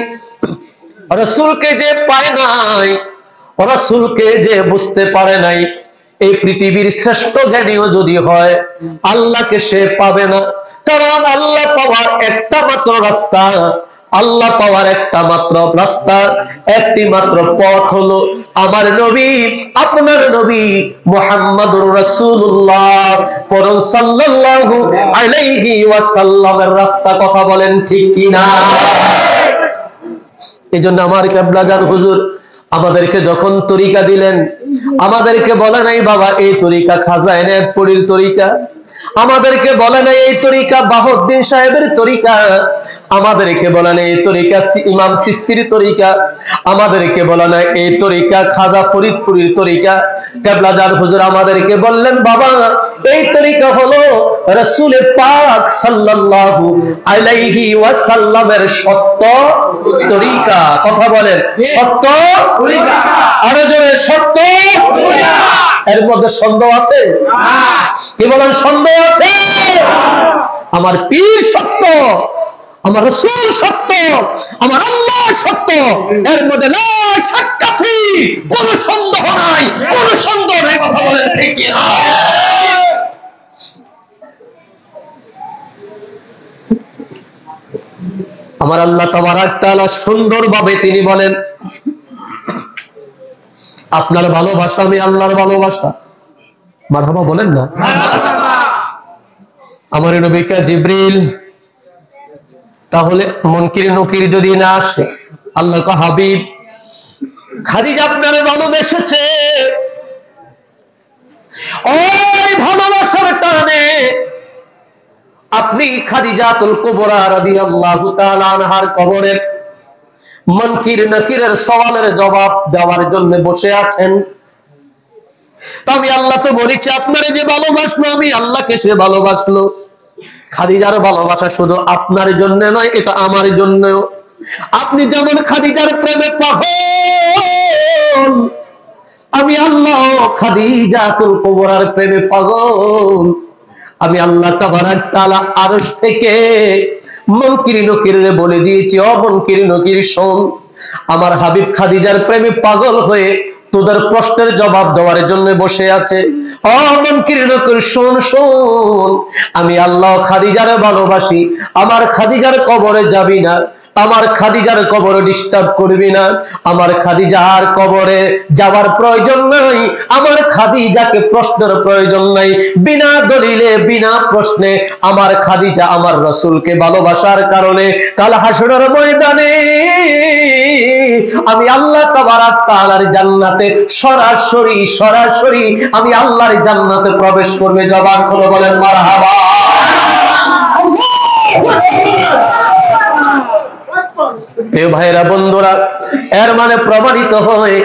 রাসূলকে যে পায় নাই, রাসূলকে যে বুঝতে পারে নাই, এই পৃথিবীর শ্রেষ্ঠ জ্ঞানীও যদি হয় আল্লাহকে সে পাবে না। কারণ আল্লাহ পাওয়ার একটা মাত্র রাস্তা, আল্লাহ পাওয়ার একটা মাত্র রাস্তা, একটি মাত্র পথ হলো আমার নবী, আপনার নবী মুহাম্মদুর রাসূলুল্লাহ পরম সাল্লাল্লাহু আলাইহি ওয়াসাল্লামের রাস্তা। কথা বলেন ঠিক কিনা? এই জন্য আমার কেবলাজান হুজুর আমাদেরকে যখন তরিকা দিলেন, আমাদেরকে বলে নাই বাবা এই তরিকা খাজা এনায়েত পীরের তরিকা, আমাদেরকে বলে নাই এই তরিকা বাহাউদ্দিন সাহেবের তরিকা, আমাদেরকে বলে নাই এই তরিকা ইমাম চিশতির তরিকা, আমাদেরকে বলে নাই এই তরিকা খাজা ফরিদপুরের তরিকা। কেবলাজান হুজুর আমাদেরকে বললেন বাবা এই তরিকা হলো রাসূল পাক সাল্লাল্লাহু আলাইহি ওয়াসাল্লামের সত্য তরিকা। কথা বলেন সত্য তরিকা, আরো জোরে সত্য তরিকা। এর মধ্যে সন্দেহ আছে? কি বলেন সন্দেহ আছে? আমার পীর সত্য, আমার রাসূল সত্য, আমার আল্লাহ সত্য, এর মধ্যে লা শাক্কা ফি, কোনো সন্দেহ নাই, কোনো সন্দেহ নাই। কথা বলেন ঠিক কি না? আমার আল্লাহ তাবারাক তাআলা সুন্দরভাবে তিনি বলেন আপনার ভালোবাসা আমি আল্লাহর ভালোবাসা। মারহাবা বলেন না? আমার নবীকে জিবরিল তাহলে মুনকির নকির যদি না আসে, আল্লাহর কা হাবিব খাদিজা আপনারে ভালোবেসেছে, ওই ভালোবাসার টানে আপনি খাদিজাতুল কুবরা রাদিয়াল্লাহু তাআলা আনহার কবরের মুনকির নকিরের সওয়ালের জবাব দেওয়ার জন্য বসে আছেন। তো আমি আল্লাহ তো বলেছি আপনারে যে ভালোবাসলো আমি আল্লাহকে সে ভালোবাসলো। খাদিজার ভালোবাসা শুধু আপনার জন্য নয়, এটা আমার জন্যও। আপনি যেমন খাদিজার প্রেমে পাগল, আমি আল্লাহ খাদিজাতুল কুবরার প্রেমে পাগল। আমি আল্লাহ তাবারাক তাআলা আরশ থেকে মুনকির নকিরে বলে দিয়েছি, ও মুনকির নকির শোন, আমার হাবিব খাদিজার প্রেমে পাগল হয়ে তোদের প্রশ্নের জবাব দেওয়ার জন্য বসে আছে। ও মুনকির নকির শোন শোন, আমি আল্লাহ খাদিজারে ভালোবাসি, আমার খাদিজার কবরে যাবি না, আমার খাদিজার কবরে ডিস্টার্ব করবি না, আমার খাদিজার কবরে যাওয়ার প্রয়োজন নাই, আমার খাদিজাকে প্রশ্নের প্রয়োজন নাই। বিনা দলিলে বিনা প্রশ্নে আমার খাদিজা আমার রাসূলকে ভালোবাসার কারণে কাল হাসরের ময়দানে আমি আল্লাহ তাবারাক তাআলার জান্নাতে সরাসরি সরাসরি আমি আল্লাহর জান্নাতে প্রবেশ করবে। জবান করে বলেন মারহাবা। প্রিয় ভাইরা বন্ধুরা, এর মানে প্রমাণিত হয়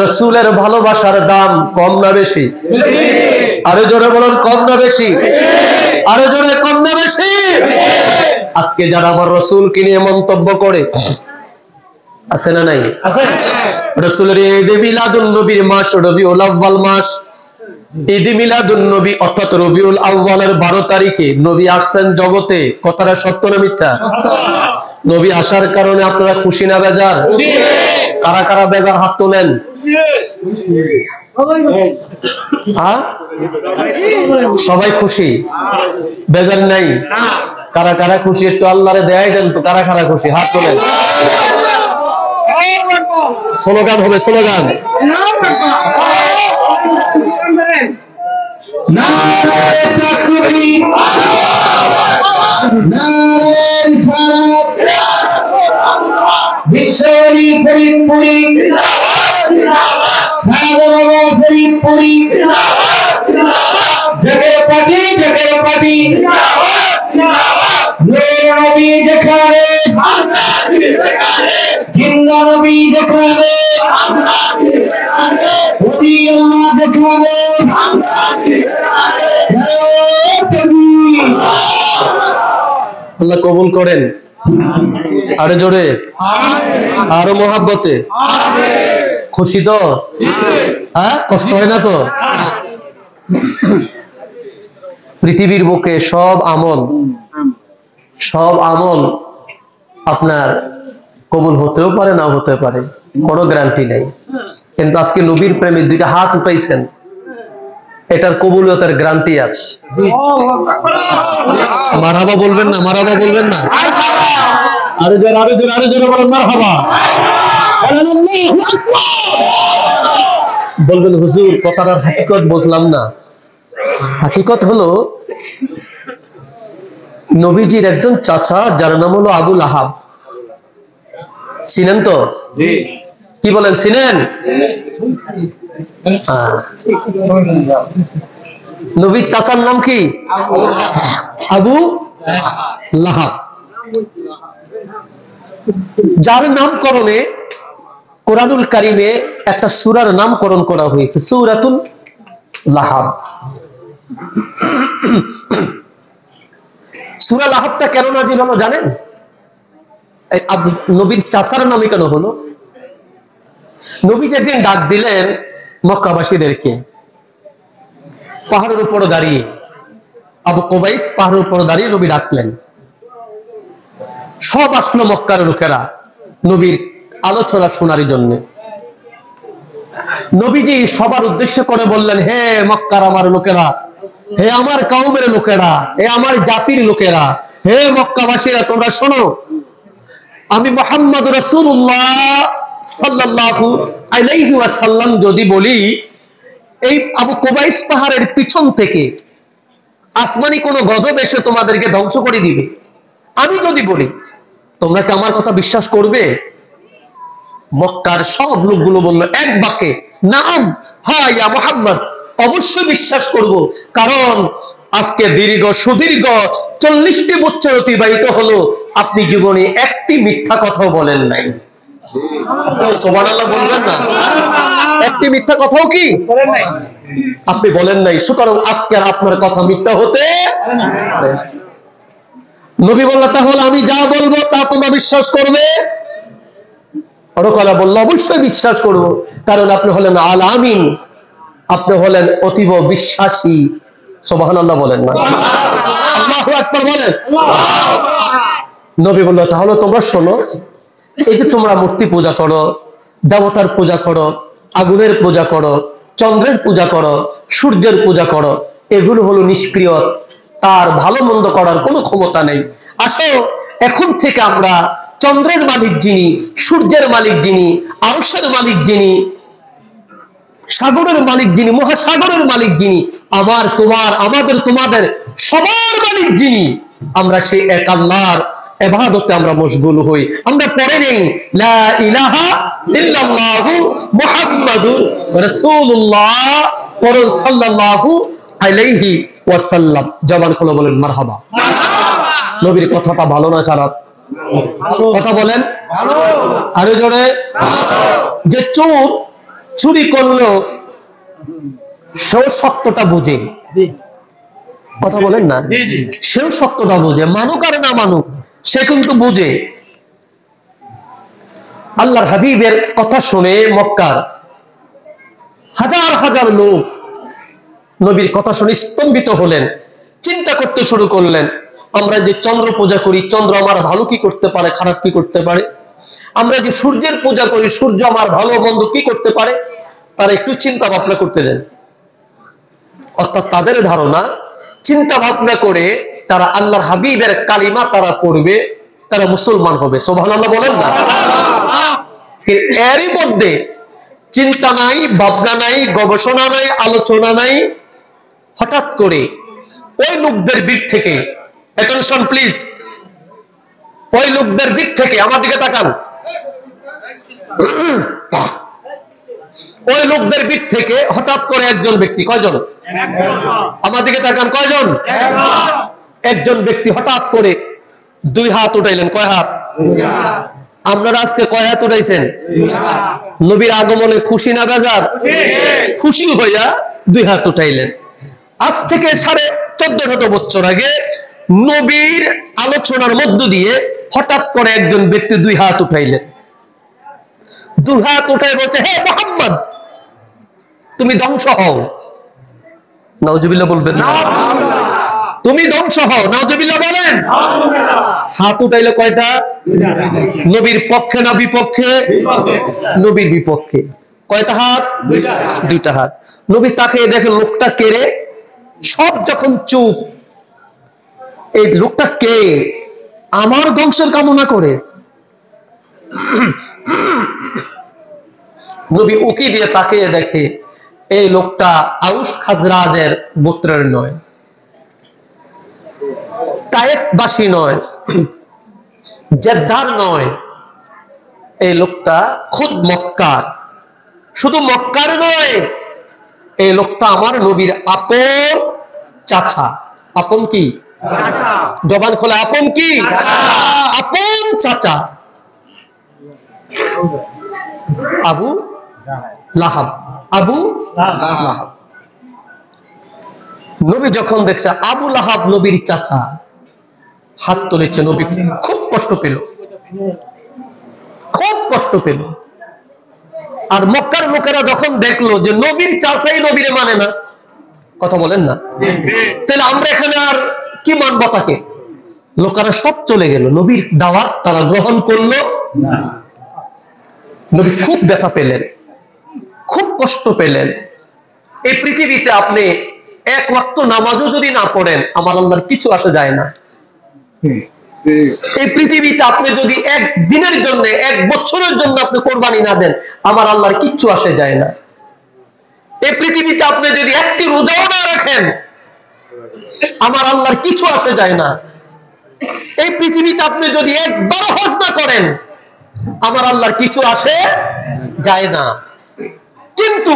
রাসূলের ভালোবাসার দাম কম না বেশি? আরো জোরে বলুন কম না বেশি? আরো জোরে কম না বেশি? আজকে যারা আমার রাসূলকে নিয়ে মন্তব্য করে আছে না নাই? রাসূলের ঈদে মিলাদুন নবীর মাস রবিউল আউয়াল মাস, ঈদে মিলাদুন নবী অর্থাৎ রবিউল আউয়ালের 12 তারিখে নবী আসছেন জগতে। কথাটা সত্য না মিথ্যা? নবী আসার কারণে আপনারা খুশি না বেজার? কারা কারা বেজার হাত তোলেন? সবাই খুশি, বেজার নাই? কারা কারা খুশি একটু আল্লাহরে দেয় দেন তো, কারা কারা খুশি হাত তোলেন। স্লোগান হবে, স্লোগান। নারে তাকবীর, নারে বিশ্বরী ফরিদপুরি, ফরিদপুরি, জগের পাটি, জগের পাটি, নবী যেখানে, জিন্দা নবী যেখানে, ওলি আল্লাহ যেখানে, আল্লাহ কবুল করেন। আরে জোরে, আরো মহাব্বতে। খুশি তো? হ্যাঁ, কষ্ট হয় না তো? পৃথিবীর বুকে সব আমল আপনার কবুল হতেও পারে, নাও হতে পারে, কোনো গ্যারান্টি নাই। কিন্তু আজকে নবীর প্রেমে দুইটা হাত উঠাইছেন, এটার কবুলিয়তের গ্যারান্টি আছে। মারহাবা বলবেন না? মারহাবা বলবেন না? আরো জোরে বলেন মারহাবা। বলবেন হুজুর কথাটার হাকিকত বুঝলাম না। হাকিকত হলো নবীজির একজন চাচা, যার নাম হলো আবু লাহাব। চিনেন তো? কি বলেন, চিনেন? নবীর চাচার নাম কি? আবু লাহাব। যার নামকরণে কোরআনুল কারিমে একটা সূরার নামকরণ করা হয়েছে, সূরাতুল লাহাব। সূরা লাহাবটা কেন নাজিল হলো জানেন? নবীর চাচার নামে কেন হলো? নবী যেদিন ডাক দিলেন মক্কাবাসীদেরকে, পাহাড়ের উপর দাঁড়িয়ে, আবু কুবাইস পাহাড়ের উপর দাঁড়িয়ে নবী ডাকলেন। সব আসলো মক্কার লোকেরা নবীর আলোচনা শোনার জন্য। নবীজি সবার উদ্দেশ্য করে বললেন, হে মক্কার আমার লোকেরা, হে আমার কওমের লোকেরা, হে আমার জাতির লোকেরা, হে মক্কাবাসীরা, তোমরা শোনো, আমি মুহাম্মদ রাসূলুল্লাহ সাল্লাল্লাহু আলাইহি ওয়াসাল্লাম যদি বলি এই আবু কুবাইস পাহাড়ের পিছন থেকে আসমানি কোন গজব এসে তোমাদেরকে ধ্বংস করে দিবে, আমি যদি বলি, তোমরা কি আমার কথা বিশ্বাস করবে? মক্কার সব লোকগুলো বলল এক বাক্যে, নাম, হ্যাঁ ইয়া মুহাম্মদ, অবশ্যই বিশ্বাস করব। কারণ আজকে সুদীর্ঘ 40টি বছর অতিবাহিত হলো, আপনি জীবনে একটি মিথ্যা কথাও বলেন নাই। সুবহানাল্লাহ বলবেন না? একটি মিথ্যা কথাও কি আপনি বলেন নাই। সুতরাং আজকে আর আপনার কথা মিথ্যা হতে পারে। নবী বলল, তাহলে আমি যা বলবো তা তোমরা বিশ্বাস করবে? পরকালে বলল, অবশ্যই বিশ্বাস করব, কারণ আপনি হলেন আল আমিন, আপনি হলেন অতীব বিশ্বাসী। সুবহানাল্লাহ বলেন না? আল্লাহু আকবার বলেন। নবী বলল, তাহলে তোমরা শোনো, এই যে তোমরা মূর্তি পূজা করো, দেবতার পূজা করো, আগুনের পূজা করো, চন্দ্রের পূজা করো, সূর্যের পূজা করো, এগুলো হলো নিষ্ক্রিয়, তার ভালো মন্দ করার কোনো ক্ষমতা নেই। আসো এখন থেকে আমরা চন্দ্রের মালিক যিনি, সূর্যের মালিক যিনি, আরশের মালিক যিনি, সাগরের মালিক যিনি, মহাসাগরের মালিক যিনি, আমার তোমার আমাদের তোমাদের সবার মালিক যিনি, আমরা সেই এক আল্লাহর ইবাদতে আমরা মশগুল হই। আমরা পড়ে নেই লা ইলাহা ইল্লাল্লাহু মুহাম্মাদুর রাসূলুল্লাহ সাল্লাল্লাহু আলাইহি ওয়াসাল্লাম। জবান খুলে বলেন মারহাবা। নবীর কথাটা ভালো না খারাপ? কথা বলেন আরো জোরে। যে চোর চুরি করলো সেও সত্যটা বুঝে, কথা বলেন না? সেও সত্যটা বুঝে, মানুক আর না মানুক, সে কিন্তু বুঝে। আল্লাহর হাবিবের কথা শুনে মক্কার হাজার হাজার লোক নবীর কথা শুনে স্তম্ভিত হলেন, চিন্তা করতে শুরু করলেন, আমরা যে চন্দ্র পূজা করি, চন্দ্র আমার ভালো কি করতে পারে, খারাপ কি করতে পারে? আমরা যে সূর্যের পূজা করি, সূর্য আমার ভালো মন্দ কি করতে পারে? তারা একটু চিন্তা ভাবনা করতে দেন। অর্থাৎ তাদের ধারণা, চিন্তা ভাবনা করে তারা আল্লাহর হাবিবের কালিমা তারা পড়বে, তারা মুসলমান হবে। সুবহানাল্লাহ বলেন না? এরই মধ্যে চিন্তা নাই, ভাবনা নাই, গবেষণা নাই, আলোচনা নাই, হঠাৎ করে ওই লোকদের দিক থেকে, অ্যাটেনশন প্লিজ, ওই লোকদের দিক থেকে আমার দিকে তাকান, ওই লোকদের দিক থেকে হঠাৎ করে একজন ব্যক্তি, কয়জন? আমার দিকে তাকান, কয়জন? একজন ব্যক্তি হঠাৎ করে 2 হাত উঠাইলেন। কয় হাত? আপনারা আজকে কয় হাত উঠাইছেন? নবীর আগমনে খুশি না বেজার? খুশি হইয়া 2 হাত উঠাইলেন। আজ থেকে 1400 বছর আগে নবীর আলোচনার মধ্য দিয়ে হঠাৎ করে একজন ব্যক্তি 2 হাত উঠাইলেন। 2 হাত উঠাই বলছে, হে মুহাম্মদ, তুমি ধ্বংস হও। নাউজুবিল্লাহ বলবেন না? তুমি ধ্বংস হও। নাউজুবিল্লাহ বলেন। হাত উঠাইলে কয়টা? নবীর পক্ষে না বিপক্ষে? নবীর বিপক্ষে। কয়টা হাত? 2টা হাত। নবী তাকিয়ে দেখেন লোকটা কে রে? সব যখন চুপ, এই লোকটা কে? আমার ধ্বংসের কামনা করে। নবী উকি দিয়ে তাকিয়ে দেখে এই লোকটা আউস খাজরাজের গোত্রের নয়, তায়েফবাসী নয়, জেদ্দার নয়। এই লোকটা খুদ মক্কার। শুধু মক্কার নয়, এই লোকটা আমার নবীর আপন চাচা। আপন কি? জবান খোলা, আপন কি? আপন চাচা আবু লাহাব। আবু লাহাব। নবী যখন দেখছে আবু লাহাব নবীর চাচা, হাত তুলেছে। নবী খুব কষ্ট পেল, খুব কষ্ট পেল। আর মক্কার লোকেরা যখন দেখলো যে নবীর চাচাই নবীরে মানে না, কথা বলেন না, তাহলে আমরা এখানে আর কি মানব তাকে? লোকেরা সব চলে গেল, নবীর দাওয়াত তারা গ্রহণ করলো না। নবী খুব ব্যথা পেলেন, খুব কষ্ট পেলেন। এই পৃথিবীতে আপনি 1 ওয়াক্ত নামাজও যদি না পড়েন, আমার আল্লাহর কিছু আসে যায় না। এই পৃথিবীতে আপনি যদি 1 দিনের জন্য, 1 বছরের জন্য আপনি কোরবানি না দেন, আমার আল্লাহর কিচ্ছু আসে যায় না। এই পৃথিবীতে আপনি যদি 1টি রোজাও না রাখেন, আমার আল্লাহর কিছু আসে যায় না। এই পৃথিবীতে আপনি যদি 1বার হজ না করেন, আমার আল্লাহর কিছু আসে যায় না। কিন্তু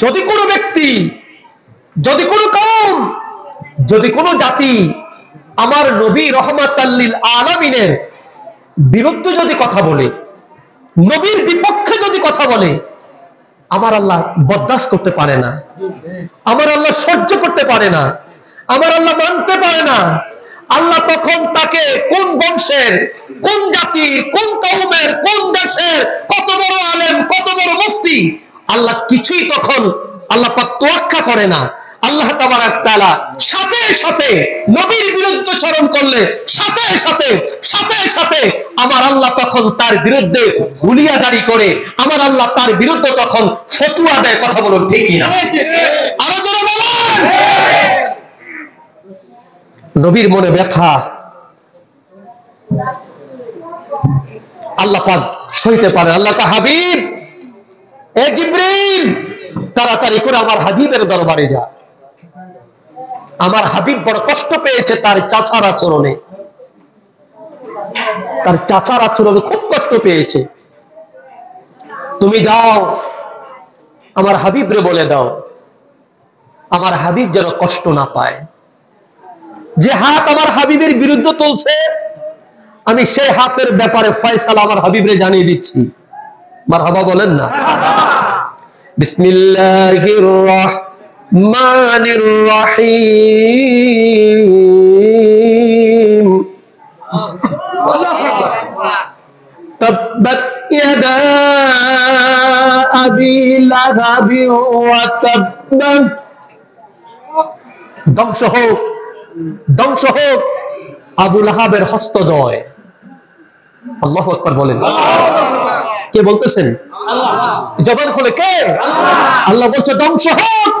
যদি কোনো ব্যক্তি, যদি কোনো কওম, যদি কোনো জাতি আমার নবী রহমাতাল লিল আলামিনের বিরুদ্ধে যদি কথা বলে, নবীর বিপক্ষে যদি কথা বলে, আমার আল্লাহ বরদাস্ত করতে পারে না, আমার আল্লাহ সহ্য করতে পারে না, আমার আল্লাহ মানতে পারে না। আল্লাহ তখন তাকে কোন বংশের, কোন জাতির, কোন কওমের, কোন দেশের, কত বড় আলেম, কত বড় মুফতি, আল্লাহ কিছুই তখন আল্লাহ পাক তোয়াক্কা করে না। আল্লাহ তাবারাক তাআলা সাথে সাথে নবীর বিরুদ্ধে চরণ করলে সাথে সাথে আমার আল্লাহ তখন তার বিরুদ্ধে হুলিয়া জারি করে, আমার আল্লাহ তার বিরুদ্ধে তখন ফতোয়া দেয়। কথা বলুন ঠিক কিনা? আরো জোরে বলেন। নবীর মনে ব্যথা আল্লাহ পাক সইতে পারে। আল্লাহ কা হাবিব, এ জিবরিল, তাড়াতাড়ি করে আমার হাবিবের দরবারে যা। আমার হাবিব বড় কষ্ট পেয়েছে তার চাচার আচরণে, তার চাচার আচরণে খুব কষ্ট পেয়েছে। তুমি যাও, আমার হাবিবরে বলে দাও, আমার হাবিব যেন কষ্ট না পায়। যে হাত আমার হাবিবের বিরুদ্ধে তুলছে, আমি সেই হাতের ব্যাপারে ফয়সালা আমার হাবিবরে জানিয়ে দিচ্ছি। মারহাবা বলেন না? বিসমিল্লাহির রহমানির রহিম। তাব্বাত ইয়াদা আবি লাহাবি ওয়া তাব্বা। ধ্বংস হোক, ধ্বংস হোক আবু লাহাবের হস্তদ্বয়। আল্লাহু আকবার বলেন। কে বলতেছেন? জবান খুলে কে? আল্লাহ বলছে ধ্বংস হোক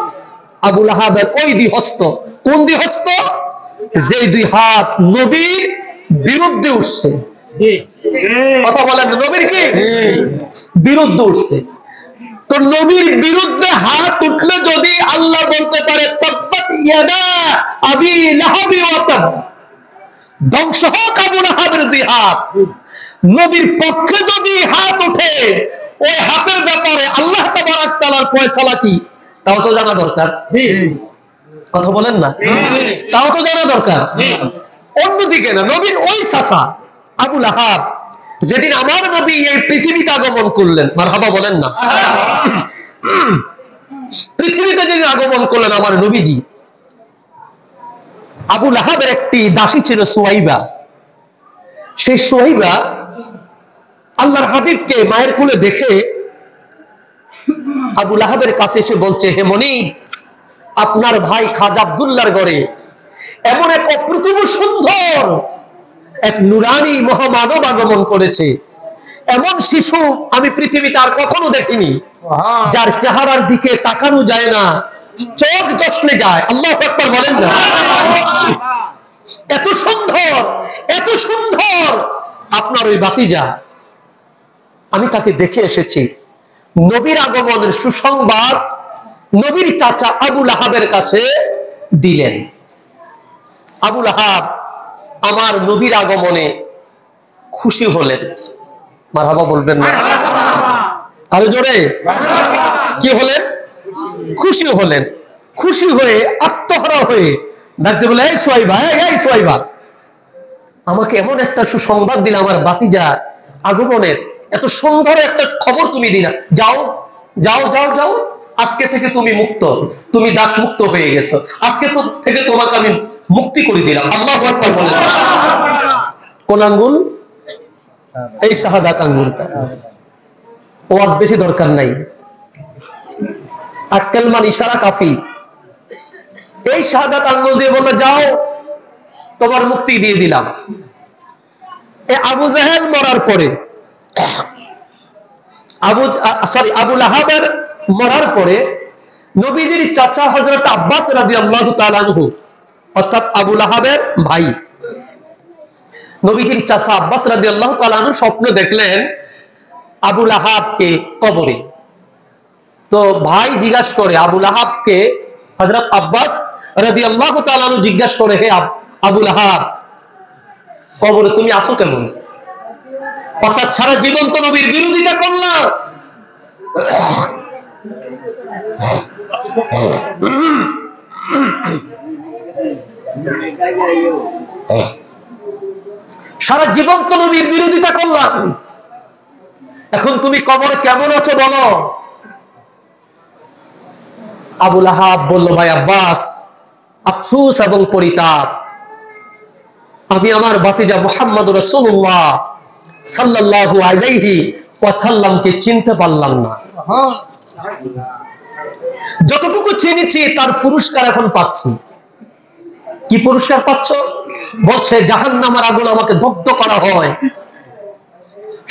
আবু লাহাবের ওই 2 হস্ত। কোন 2 হস্ত? যে 2 হাত নবীর বিরুদ্ধে উঠছে। কথা বলেন, নবীর কি বিরুদ্ধে উঠছে? তো নবীর বিরুদ্ধে হাত উঠলে যদি আল্লাহ বলতে পারে তাব্বাত ইয়াদা আবি লাহাবি ওয়া তাব, ধ্বংস হোক আবু লাহাবের 2 হাত, নবীর পক্ষে যদি হাত উঠে, ওই হাতের ব্যাপারে আল্লাহ তাবারাক তাআলার ফয়সালা কি, তাও তো জানা দরকার। কথা বলেন না? তাও তো জানা দরকার। অন্যদিকে না, নবীর ওই চাচা আবু লাহাব যেদিন আমার নবী এই পৃথিবীতে আগমন করলেন, মারহাবা বলেন না, পৃথিবীতে যেদিন আগমন করলেন আমার নবীজি, আবু লাহাবের একটি দাসী ছিল সুয়াইবা। সেই সুয়াইবা আল্লাহর হাবিবকে মায়ের কোলে দেখে আবু লাহাবের কাছে এসে বলছে, হে মনিব, আপনার ভাই খাজা আব্দুল্লাহর ঘরে এমন এক অপ্রতিম সুন্দর এক নুরানি মহামানব আগমন করেছে। এমন শিশু আমি পৃথিবীতে আর কখনো দেখিনি, যার চেহারার দিকে তাকানো যায় না, চোখ চশলে যায়। আল্লাহু আকবার বলেন না। এত সুন্দর, এত সুন্দর আপনার ওই ভাতিজা। আমি তাকে দেখে এসেছি। নবীর আগমনের সুসংবাদ নবীর চাচা আবু লাহাবের কাছে দিলেন। আবু লাহাব আমার নবীর আগমনে খুশি হলেন। মারহাবা বলবেন না? আরো জোরে। কি হলেন? খুশি হলেন। খুশি হয়ে আত্মহারা হয়ে ডাকতে বলে, এই সুয়াইবা, এই সুয়াইবা, আমাকে এমন একটা সুসংবাদ দিলে আমার ভাতিজা আগমনের, এত সুন্দর একটা খবর তুমি দিলা। যাও যাও যাও যাও, আজকে থেকে তুমি মুক্ত, তুমি দাস মুক্ত হয়ে গেছো। আজকে থেকে তোমাকে আমি মুক্তি করে দিলাম। আল্লাহু আকবার বলেন। কোন আঙ্গুল? এই শাহাদাত আঙ্গুলটা। ওয়াজ বেশি দরকার নাই, আক্কেলমান ইশারা কাফি। এই শাহাদাত আঙ্গুল দিয়ে বললো, যাও, তোমার মুক্তি দিয়ে দিলাম। আবু জাহেল মরার পরে, আবু লাহাবের মরার পরে নবীজির চাচা হযরত আব্বাস রাদিয়াল্লাহু তাআলা আনহু, অর্থাৎ আবু লাহাবের ভাই, নবীজির চাচা আব্বাস রাদিয়াল্লাহু তাআলা আনহু স্বপ্ন দেখলেন আবু লাহাবকে কবরে। তো ভাই জিজ্ঞাসা করে আবু লাহাবকে, হযরত আব্বাস রাদিয়াল্লাহু তাআলা আনহু জিজ্ঞাসা করে, হে আবু লাহাব, কবরে তুমি আছো কেমন? অর্থাৎ সারা জীবন তো নবীর বিরোধিতা করলাম, সারা জীবন তো নবীর বিরোধিতা করলাম, এখন তুমি কবরে কেমন আছো বলো। আবু লাহাব বলল, ভাই আব্বাস, আফসোস এবং পরিতাপ, আমি আমার ভাতিজা মুহাম্মদ রাসূলুল্লাহ সাল্লাল্লাহু আলাইহি ওয়াসাল্লামকে চিনতে পারলাম না। যতটুকু চিনেছি তার পুরস্কার এখন পাচ্ছি। কি পুরস্কার পাচ্ছ? বলছে, জাহান্নামের আগুন আমাকে দগ্ধ করা হয়।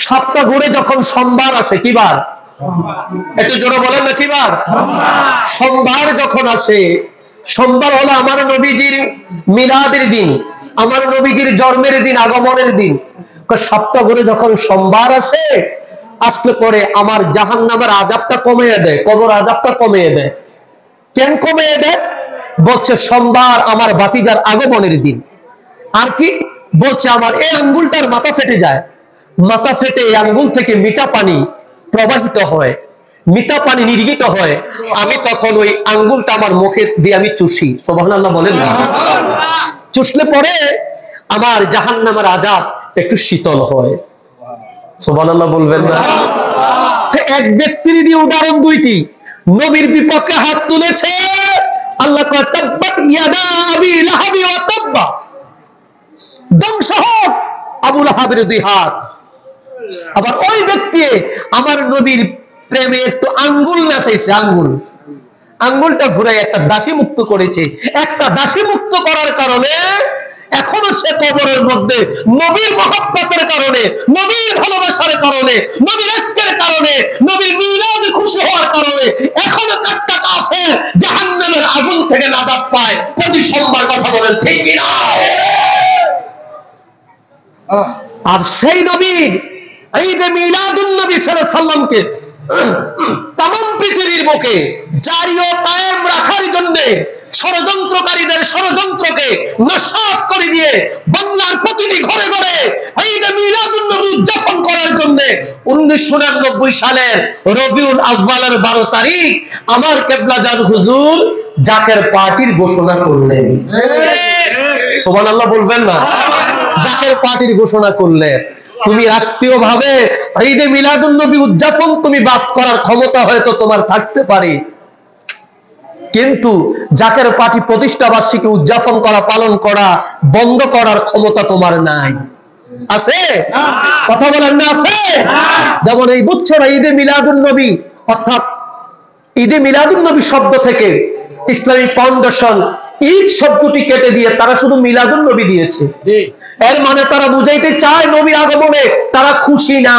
সপ্তাহ ঘুরে যখন সোমবার আসে, কি বার? একটু জোরে বলেন না, কি বার? সোমবার যখন আসে, সোমবার হলো আমার নবীজির মিলাদের দিন, আমার নবীজির জন্মের দিন, আগমনের দিন। সপ্তাহ ঘুরে যখন সোমবার আসে, আসলে পরে আমার জাহান্নামের আযাবটা কমিয়ে দেয়, কবর আযাবটা কমিয়ে দেয়। কেন কমিয়ে দেয়? বলছে, সোমবার আমার ভাতিজার আগমনের দিন। আর কি বলছে, আমার এই আঙ্গুলটার মাথা ফেটে যায়, মাথা ফেটে এই আঙ্গুল থেকে মিঠা পানি প্রবাহিত হয়, মিঠা পানি নির্গিত হয়। আমি তখন ওই আঙ্গুলটা আমার মুখে দিয়ে আমি চুষি। সুবহানাল্লাহ বলেন না? চুষলে পরে আমার জাহান্নামের আযাব একটু শীতল হয়। সুবহানাল্লাহ বলবেন না? এক ব্যক্তির দিয়ে উদাহরণ দুইটি। নবীর বিপক্ষে হাত তুলেছে, আল্লাহ কয়, তাব্বাত ইয়াদা আবি লাহাবি ওয়া তাব্বা, ধ্বংস হোক আবু লাহাবের দুই হাত। আবার ওই ব্যক্তি আমার নবীর প্রেমে একটু আঙ্গুল নাচাইছে, আঙ্গুলটা ঘুরাই একটা দাসী মুক্ত করেছে। একটা দাসী মুক্ত করার কারণে এখনো সে কবরের মধ্যে নবীর মহব্বতের কারণে, নবীর ভালোবাসার কারণে, নবীর ইশকের কারণে, নবীর মিলাদে খুশি হওয়ার কারণে এখনো কাটটা কাফের জাহান্নামের আগুন থেকে নাজাত পায় প্রতি সোমবার। কথা বলেন ঠিক কি না? আর সেই নবীর ঈদে মিলাদুন নবী সাল্লাল্লাহু আলাইহি সাল্লামকে তামাম পৃথিবীর বুকে জারি ও কায়েম রাখার জন্য ষড়যন্ত্রকারীদের ষড়যন্ত্রকে নস্যাৎ করে দিয়ে বাংলার প্রতিটি ঘরে ঘরে ঈদে মিলাদুন নবী উদযাপন করার জন্য 1999 সালের রবিউল আউয়ালের 12 তারিখ আমার কিবলাজান হুজুর জাকের পার্টির ঘোষণা করলেন। সুবহানাল্লাহ বলবেন না? জাকের পার্টির ঘোষণা করলেন। তুমি রাষ্ট্রীয় ভাবে ঈদে মিলাদুন নবী উদযাপন তুমি বাদ করার ক্ষমতা হয়তো তোমার থাকতে পারে, কিন্তু জাকের পার্টি প্রতিষ্ঠা বার্ষিকী উদযাপন করা, পালন করা বন্ধ করার ক্ষমতা তোমার নাই। আছে? কথা বলেন না আছে? যেমন এই বুঝছো না, ঈদে মিলাদুন নবী, অর্থাৎ ঈদে মিলাদুন নবী শব্দ থেকে ইসলামী ফাউন্ডেশন ঈদ শব্দটি কেটে দিয়ে তারা শুধু মিলাদুন নবী দিয়েছে। এর মানে তারা বুঝাইতে চায় নবীর আগমনে তারা খুশি না।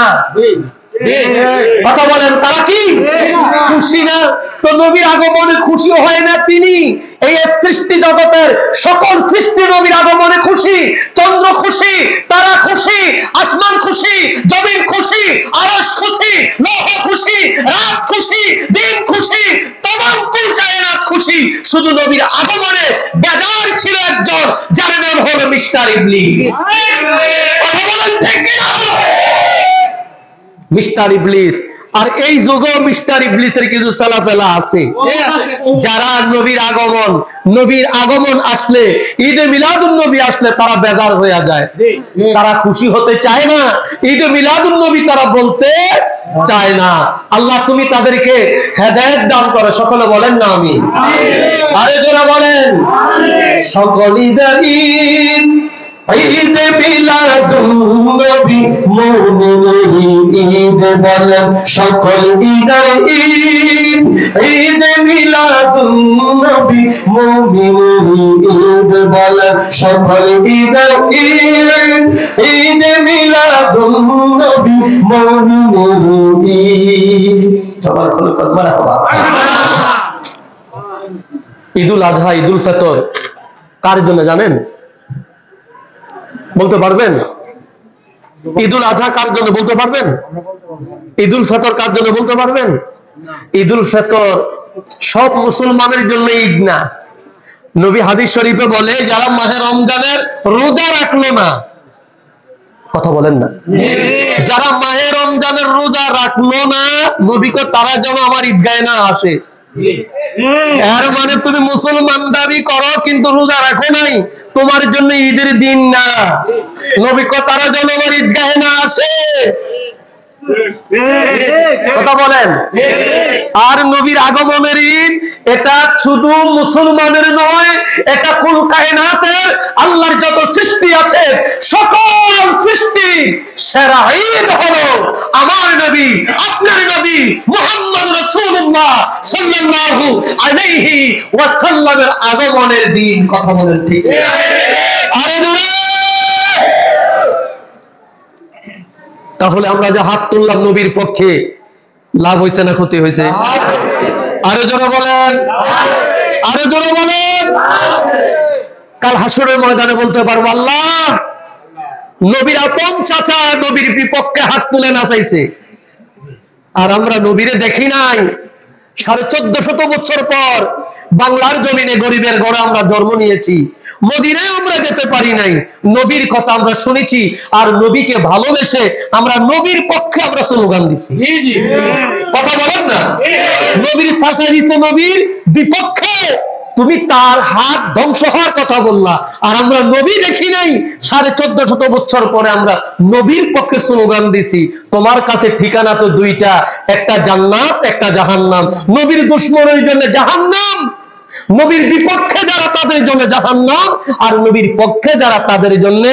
কথা বলেন, তারা কি খুশি না? তো নবীর আগমনে খুশি হয় না তিনি। এই সৃষ্টি জগতের সকল সৃষ্টি নবীর আগমনে খুশি। চন্দ্র খুশি, তারা খুশি, আসমান খুশি, জমিন খুশি, আরশ খুশি, লৌহ খুশি, রাত খুশি, দিন খুশি, তমাম কুল কায়নাত খুশি। শুধু নবীর আগমনে বেজার ছিল একজন, যার নাম হলো মিস্টার ইবলিস। কথা বলেন ঠিক না? মিস্টার ইবলিস। আর এই যুগে মিস্টার ইবলিসের কিছু সালাফেলা আছে যারা নবীর আগমন আসলে, ঈদে মিলাদুন নবী আসলে তারা বেজার হয়ে যায়, তারা খুশি হতে চায় না। ঈদে মিলাদুন নবী তারা বলতে চায় না। আল্লাহ তুমি তাদেরকে হেদায়েত দান করো। সকলে বলেন না আমিন। আরে যারা বলেন সকল ঈদের ঈদ, ঈদে মিলাদুন নবী মুমিনের ঈদ বলেন সকল ঈদের ঈদ, ঈদে মিলাদুন নবী মুমিনের ঈদ বলেন সকল ঈদের ঈদ, ঈদে মিলাদুন নবী মুমিনের ঈদ। সবার খোলো মারহাবা। ঈদুল আজহা, ঈদুল ফিতর কার জন্য জানেন? বলতে পারবেন? ঈদুল আজহা কার জন্য বলতে পারবেন? ঈদুল ফিতর কার জন্য বলতে পারবেন? ঈদুল ফিতর সব মুসলমানের জন্য ঈদ না। নবী হাদিস শরীফে বলে যারা মাহে রমজানের রোজা রাখলো না, কথা বলেন না, যারা মাহে রমজানের রোজা রাখলো না, নবী কো তারা যেন আমার ঈদগাহে না আসে। এর মানে তুমি মুসলমান দাবি করো কিন্তু রোজা রাখো নাই, তোমার জন্য ঈদের দিন না। নবী কো তারা যেন আমার ঈদগাহে না আসে। কথা বলেন। আর নবীর আগমনের ঈদ এটা শুধু মুসলমানের নয়, এটা কুল কায়নাতের আল্লাহর যত সৃষ্টি আছে সকল সৃষ্টি সেরা ঈদ হলো আমার নবী, আপনার নবী মুহাম্মদ রাসূলুল্লাহ সাল্লাল্লাহু আলাইহি ওয়াসাল্লামের আগমনের দিন। কথা বলেন ঠিক? আরে তাহলে আমরা যে হাত তুললাম নবীর পক্ষে, লাভ হয়েছে না ক্ষতি হয়েছে? আরো জোরে বলেন, আরো জোরে বলেন। কাল হাসরের ময়দানে বলতে পারবো আল্লাহ নবীর আপন চাচা নবীর বিপক্ষে হাত তুলে নাচাইছে, আর আমরা নবীরে দেখি নাই। 1450 বছর পর বাংলার জমিনে গরিবের ঘরে আমরা জন্ম নিয়েছি, মদিনায় আমরা যেতে পারি নাই, নবীর কথা আমরা শুনেছি, আর নবীকে ভালোবেসে আমরা নবীর পক্ষে আমরা স্লোগান দিছি। কথা বলেন না? নবীর চাচা দিছে নবীর বিপক্ষে, তুমি তার হাত ধ্বংস হওয়ার কথা বললা, আর আমরা নবী দেখি নাই। 1450 বছর পরে আমরা নবীর পক্ষে স্লোগান দিছি। তোমার কাছে ঠিকানা তো দুইটা, একটা জান্নাত একটা জাহান্নাম। নবীর দুশমনের জন্য জাহান্নাম, নবীর বিপক্ষে যারা তাদের জন্য জাহান্নাম, আর নবীর পক্ষে যারা তাদের জন্য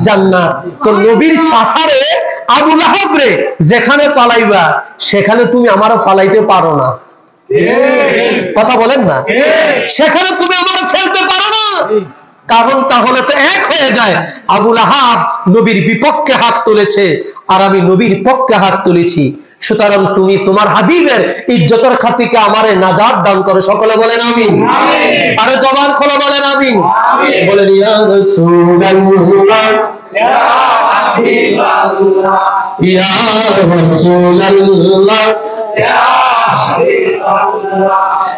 জান্নাত। তো নবীর চাচারে আবু লাহাব রে যেখানে পালাইবা সেখানে তুমি আমারও পালাইতে পারো না। কথা বলেন না? সেখানে তুমি আমার ফেলতে পারো না, কারণ তাহলে তো এক হয়ে যায়। আবু লাহাব নবীর বিপক্ষে হাত তুলেছে, আর আমি নবীর পক্ষে হাত তুলেছি। সুতরাং তুমি তোমার হাবিবের ইজ্জতের খাতিকে আমারে নাজাত দান করো। সকলে বলেন আমিন। আরে জবান খোলা বলেন আমিন। বলেন ইয়া রাসূলুল্লাহ, ইয়া হাবিবাল্লাহ, ইয়া রাসূলুল্লাহ, ইয়া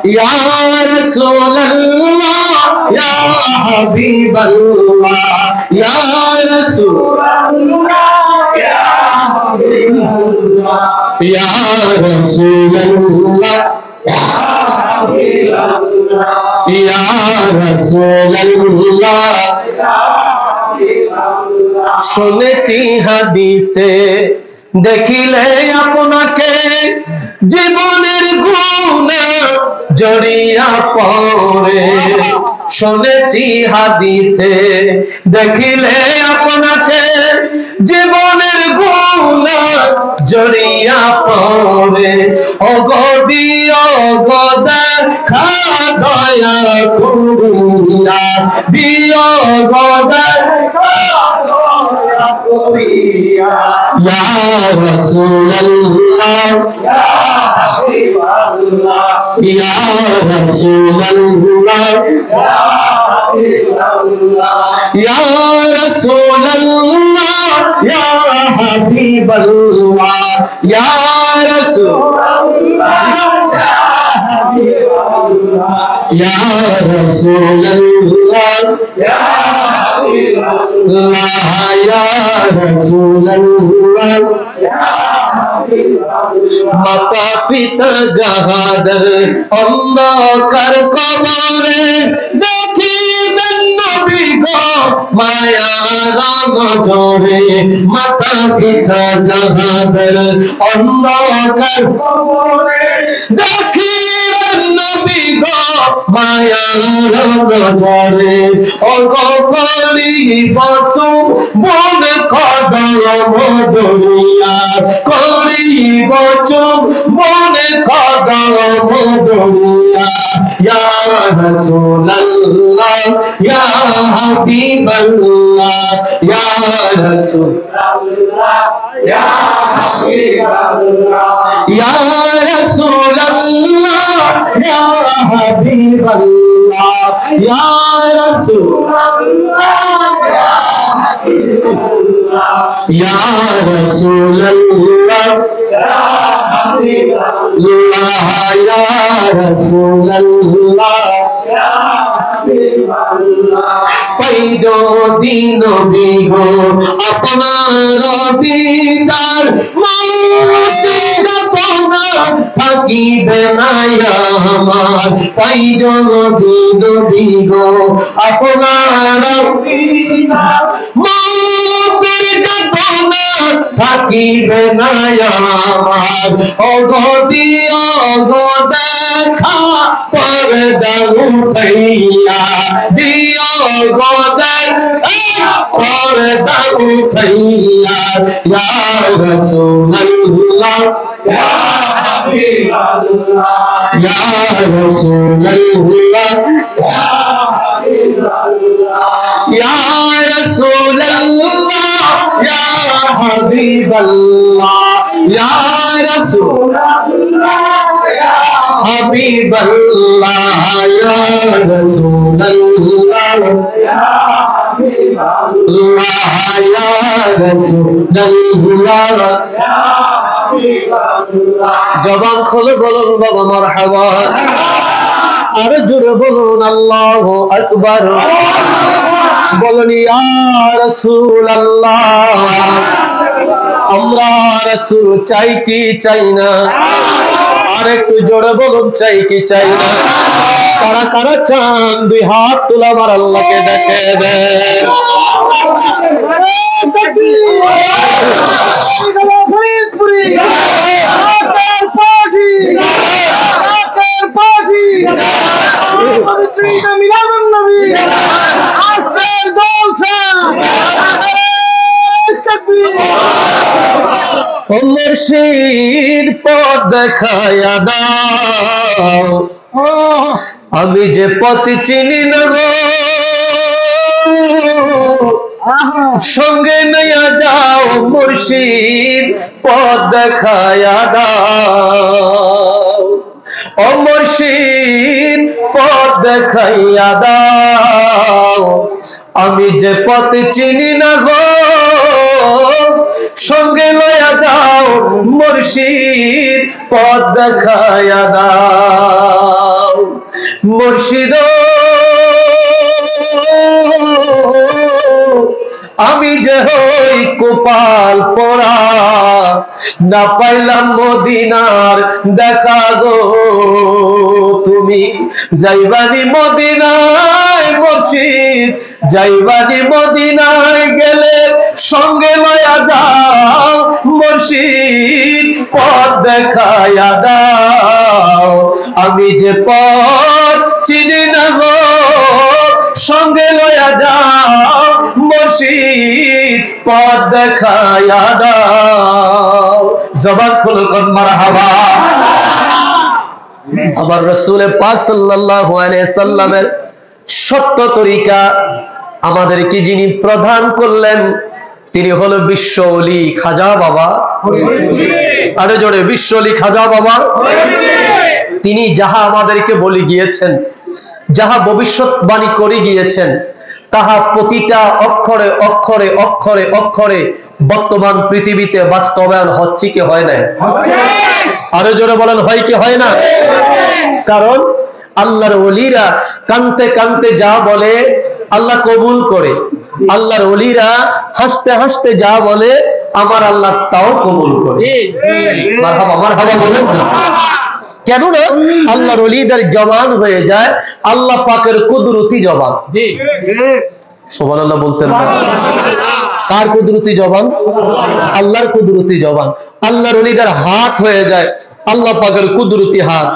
ইয়া রাসূলুল্লাহ, ইয়া হাবিবাল্লাহ, ইয়া রাসূলুল্লাহ, ইয়া হাবিবাল্লাহ, ইয়া রাসূলুল্লাহ, ইয়া হাবিবাল্লাহ, ইয়া রাসূলুল্লাহ, ইয়া হাবিবাল্লাহ। শুনেছি হাদিসে দেখিলে আপনাকে জীবনের গুনাহ জড়িয়া পড়ে শুনেছি হাদিসে দেখিলে আপনাকে জীবনের গুনাহ জড়িয়া পড়ে ওগো দেখা দয়া করিয়া দিও গো দেখা দয়া করিয়া ইয়া রাসূলুল্লাহ ইয়া হাবিবাল্লাহ ইয়া রাসূলুল্লাহ ইয়া রাসূলুল্লাহ ইয়া হাবিবাল্লাহ ইয়া রাসূলুল্লাহ ইয়া রাসূলুল্লাহ ইয়া হাবিবাল্লাহ ইয়া রাসূলুল্লাহ ইয়া মাতা পিতা জাহাদের অন্ধকার কবরে দেখিবেন নবী গো মায়ার নজরে মাতা পিতা জাহাদের অন্ধকার কবরে দেখিবেন নবী গো মায়ার নজরে ওগো করিব বন কদল মধুরিয়া করিব বন কদল মধুরিয়া ইয়া রাসূলুল্লাহ ইয়া হাবিবাল্লাহ ইয়া রাসূলুল্লাহ ইয়া হাবিবাল্লাহ ইয়া রাসূলুল্লাহ ইয়া হাবিবাল্লাহ ইয়া রাসূলুল্লাহ ইয়া রাসূলুল্লাহ ইয়া হাবিবাল্লাহ ইয়া রাসূলুল্লাহ ইয়া হাবিবাল্লাহ পাইজো দিন বিগো আপনার দিদার মতে যাতনা থাকিবে না আমার পাইজো দিন বিগো আপনার দিদার মতে যাতনা থাকিবে না আমার ওগো দিও গো দেখা পর্দা উঠাইয়া দিও গো দেখা পর্দা উঠাইয়া ইয়া রাসূলুল্লাহ ইয়া হাবিবাল্লাহ ইয়া রাসূলুল্লাহ ইয়া হাবিবাল্লাহ ইয়া রাসূলুল্লাহ ইয়া হাবিবাল্লাহ ইয়া রাসূলুল্লাহ ইয়া হাবিবাল্লাহ ইয়া রাসূলুল্লাহ ইয়া হাবিবাল্লাহ ইয়া রাসূলুল্লাহ ইয়া হাবিবাল্লাহ জবান খুলে বলুন বাবা মারহাবা আর জোরে বলুন আল্লাহু আকবার বলুন ইয়া রাসূলুল্লাহ আমরা রাসূল চাই কি চাই না আর একটু জোরে বলুন চাই কি চাই না কারা কারা চান দুই হাত তুলে আমার আল্লাহকে দেখে দেন মুর্শিদ পথ দেখায়া দাও আমি যে পথ চিনি না গো সঙ্গে নিয়ে যাও মুর্শিদ পথ দেখায়া দাও ও মুর্শিদ পথ দেখাইয়া দাও আমি যে পথ চিনি না গো সঙ্গে লয়া যাও মুর্শিদ পথ দেখায়া দাও মুর্শিদ আমি যে হই কপাল পোড়া না পাইলাম মদিনার দেখা গো তুমি যাইবানি মদিনায় মুর্শিদ যাইবানি মদিনায় গেলে সঙ্গে লয়া যাও মুর্শিদ পথ দেখায়া দাও আমি যে পথ চিনি না গো, সঙ্গে লয়া যাও মুর্শিদ, পথ দেখায়া দাও। জবান খুলে কোন মারহাবা। আমার রাসূল পাক সাল্লাল্লাহু আলাইহি সাল্লামের সত্য তরিকা আমাদেরকে যিনি প্রদান করলেন, তিনি হলো বিশ্ব ওলি খাজা বাবা। আরে জোরে, বিশ্ব ওলি খাজা বাবা। তিনি যাহা আমাদেরকে বলে গিয়েছেন, যাহা ভবিষ্যৎবাণী করে গিয়েছেন, তাহা প্রতিটা অক্ষরে অক্ষরে অক্ষরে অক্ষরে বর্তমান পৃথিবীতে বাস্তবায়ন হচ্ছে কি হয় না? আরো জোরে বলেন, হয় কি হয় না? কারণ আল্লাহর ওলিরা কানতে কানতে যা বলে আল্লাহ কবুল করে, আল্লাহর ওলিরা হাসতে হাসতে যা বলে আমার আল্লাহ তাও কবুল করে। মারহাবা মারহাবা বলেন না? কেননা আল্লাহর ওলিদের জবান হয়ে যায় আল্লাহ পাকের কুদরতি জবান। সুবহানাল্লাহ বলতেন না? কার কুদরতি জবান? আল্লাহর কুদরতি জবান। আল্লাহর ওলিদের হাত হয়ে যায় আল্লাহ পাকের কুদরতি হাত,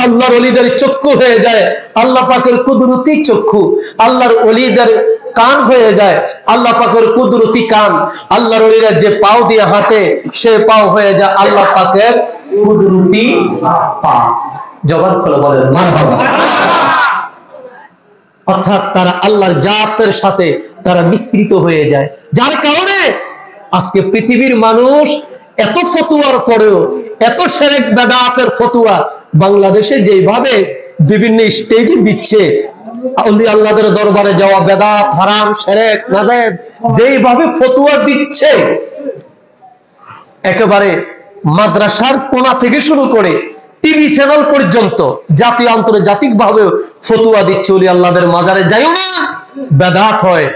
আল্লাহর ওলিদের চক্ষু হয়ে যায় আল্লাহ পাকের কুদরতি চক্ষু, আল্লাহর ওলিদের কান হয়ে যায় আল্লাহ পাকের কুদরতি কান, আল্লাহর ওলিরা যে পাও দিয়ে হাঁটে সে পাও হয়ে যায় আল্লাহ পাকের কুদরতি পা। জবান খুলে বলেন মারহাবা। অর্থাৎ তারা আল্লাহর জাতের সাথে তারা মিশ্রিত হয়ে যায়, যার কারণে আজকে পৃথিবীর মানুষ এত ফতুয়ার পরেও, এত শিরক বেদাতের ফতুয়া বাংলাদেশে যেভাবে বিভিন্ন স্টেজে দিচ্ছে, আল্লাহদের দরবারে যাওয়া বেদাত হারাম শিরক নাজায়েজ যেইভাবে ফতুয়া দিচ্ছে, একেবারে মাদ্রাসার কোণা থেকে শুরু করে টিভি চ্যানেল পর্যন্ত জাতীয় আন্তর্জাতিক ভাবে ফতুয়া দিচ্ছে ওলি আল্লাহদের মাজারে যাইও না, বেদাত হয়।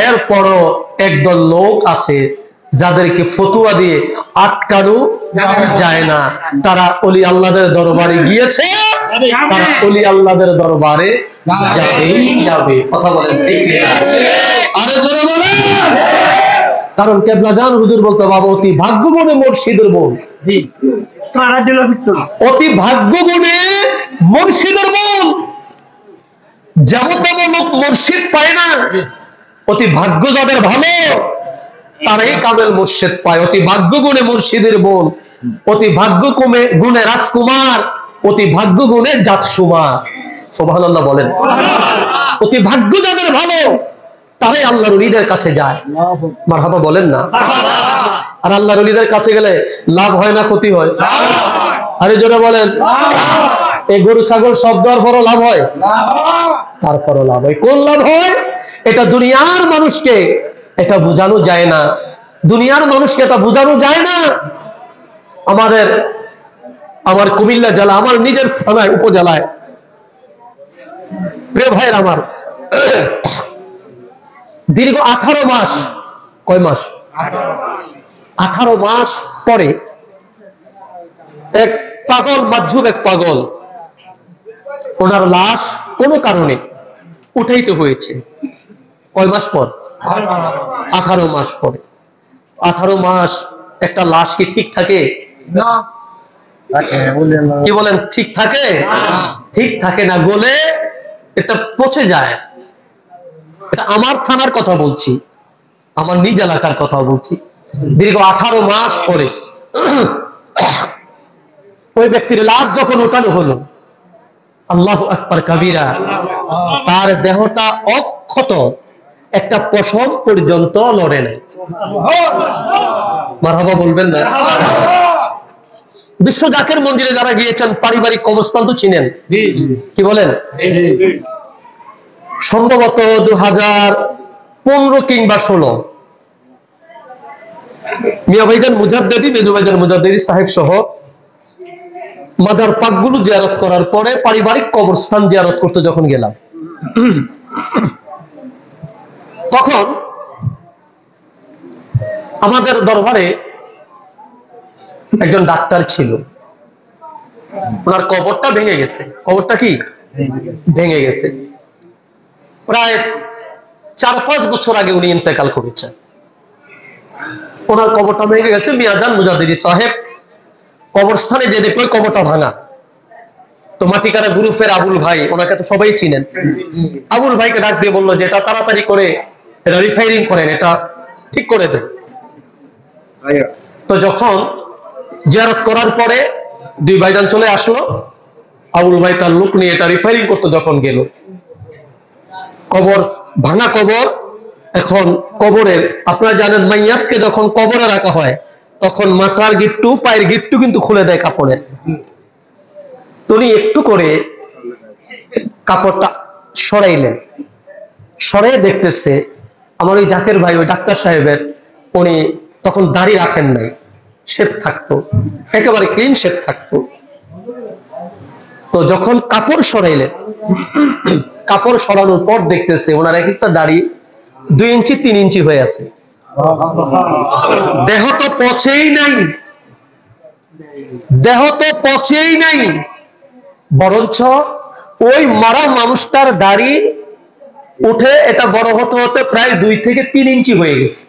এরপরও একদল লোক আছে যাদেরকে ফতুয়া দিয়ে আটকানো যায় না, তারা ওলি আল্লাহদের দরবারে গিয়েছে, তারা ওলি আল্লাহদের দরবারে যাবেই যাবে। কথা বলেন ঠিক না? আরে জোরে বলেন। কারণ কেবলা জান হুজুর বলতে বাবা অতি ভাগ্যবনে মুর্শিদের বোন, অতি ভাগ্যগুণে মুর্শিদের বোন। যেমন তেমন লোক মুর্শিদ পায় না, অতি ভাগ্য যাদের ভালো তারাই কামেল মুর্শিদ পায়। অতি ভাগ্য গুণে মুর্শিদের বোন, অতি ভাগ্য গুণে রাজকুমার, অতি ভাগ্য গুণে জাতসুমার। সুবহানাল্লাহ বলেন। অতি ভাগ্য যাদের ভালো তারাই আল্লাহর ওলিদের কাছে যায়। মারহাবা বলেন না? আর আল্লাহর ওলিদের কাছে গেলে লাভ হয় না ক্ষতি হয়? আরে জোরে বলেন। এই গরু ছাগল সব দেওয়ার পরও লাভ হয়? তারপরও লাভ হয়। কোন লাভ হয়? এটা দুনিয়ার মানুষকে এটা বোঝানো যায় না, দুনিয়ার মানুষকে এটা বোঝানো যায় না। আমার কুমিল্লা জেলা, আমার নিজের থানায় উপজেলায় প্রিয় ভাইয়ের আমার দীর্ঘ 18 মাস, কয় মাস? 18 মাস পরে এক পাগল, মাঝুব এক পাগল, ওনার লাশ কোনো কারণে উঠাইতে হয়েছে। কয় মাস পর? 18 মাস পরে। 18 মাস একটা লাশ কি ঠিক থাকে? না। কি বলেন? ঠিক থাকে? ঠিক থাকে না, গলে এটা পচে যায়। এটা আমার থানার কথা বলছি, আমার নিজ এলাকার কথা বলছি। দীর্ঘ 18 মাস পরে ওই ব্যক্তির লাশ যখন ওঠানো হলো, আল্লাহু আকবার কাবীরা, তার দেহটা অক্ষত, একটা পশম পর্যন্ত লড়ে নাই। মারহাবা বলবেন না? বিশ্ব জাকের মন্দিরে যারা গিয়েছেন, পারিবারিক কবরস্থান তো চিনেন, কি বলেন? সম্ভবত 2015 কিংবা 16 মিয়া ভাইজান মুজাদ্দেদি, মেজু ভাইজান মুজাদ্দেদি সাহেব সহ মাদার পাকগুলো জিয়ারত করার পরে পারিবারিক কবরস্থান জিয়ারত করতে যখন গেলাম, তখন আমাদের দরবারে একজন ডাক্তার ছিল। ওনার কবরটা ভেঙে গেছে। কবরটা কি ভেঙে গেছে? প্রায় 4-5 বছর আগে উনি ইন্তেকাল করেছেন। ওনার কবরটা ভেঙে গেছে। মিয়াজান মুজাদ্দিদি সাহেব কবরস্থানে যে দেখলো কবরটা ভাঙা, তো মাটিকারা গ্রুপের আবুল ভাই, ওনাকে তো সবাই চিনেন। আবুল ভাইকে ডাক দিয়ে বললো যে এটা তাড়াতাড়ি করে এটা রিফাইরিং করেন, এটা ঠিক করে দেন। তো যখন জিয়ারত করার পরে দুই ভাইজান চলে আসলো, আবুল ভাই তার লোক নিয়ে এটা রিফাইরিং করতে যখন গেল, কবর ভাঙা কবর। এখন কবরের আপনারা জানেন মাইয়াতকে যখন কবরে রাখা হয় তখন মাথার গিট্টু পায়ের গিট্টু কিন্তু খুলে দেয় কাপড়ের। তিনি একটু করে কাপড়টা সরাইলেন, সরে দেখতেছে আমার ওই জাকের ভাই, ওই ডাক্তার সাহেবের, উনি তখন দাড়ি রাখেন নাই, শেভ থাকতো, একেবারে ক্লিন শেভ থাকতো। তো যখন কাপড় সরাইলেন, কাপড় সরানোর পর দেখতেছে ওনার এক একটা দাড়ি 2 ইঞ্চি 3 ইঞ্চি হয়ে আছে। দেহ তো পচেই নাই, দেহ তো পচেই নাই, বরঞ্চ ওই মারা মানুষটার দাড়ি উঠে এটা বড় হতে হতে প্রায় 2 থেকে 3 ইঞ্চি হয়ে গেছে।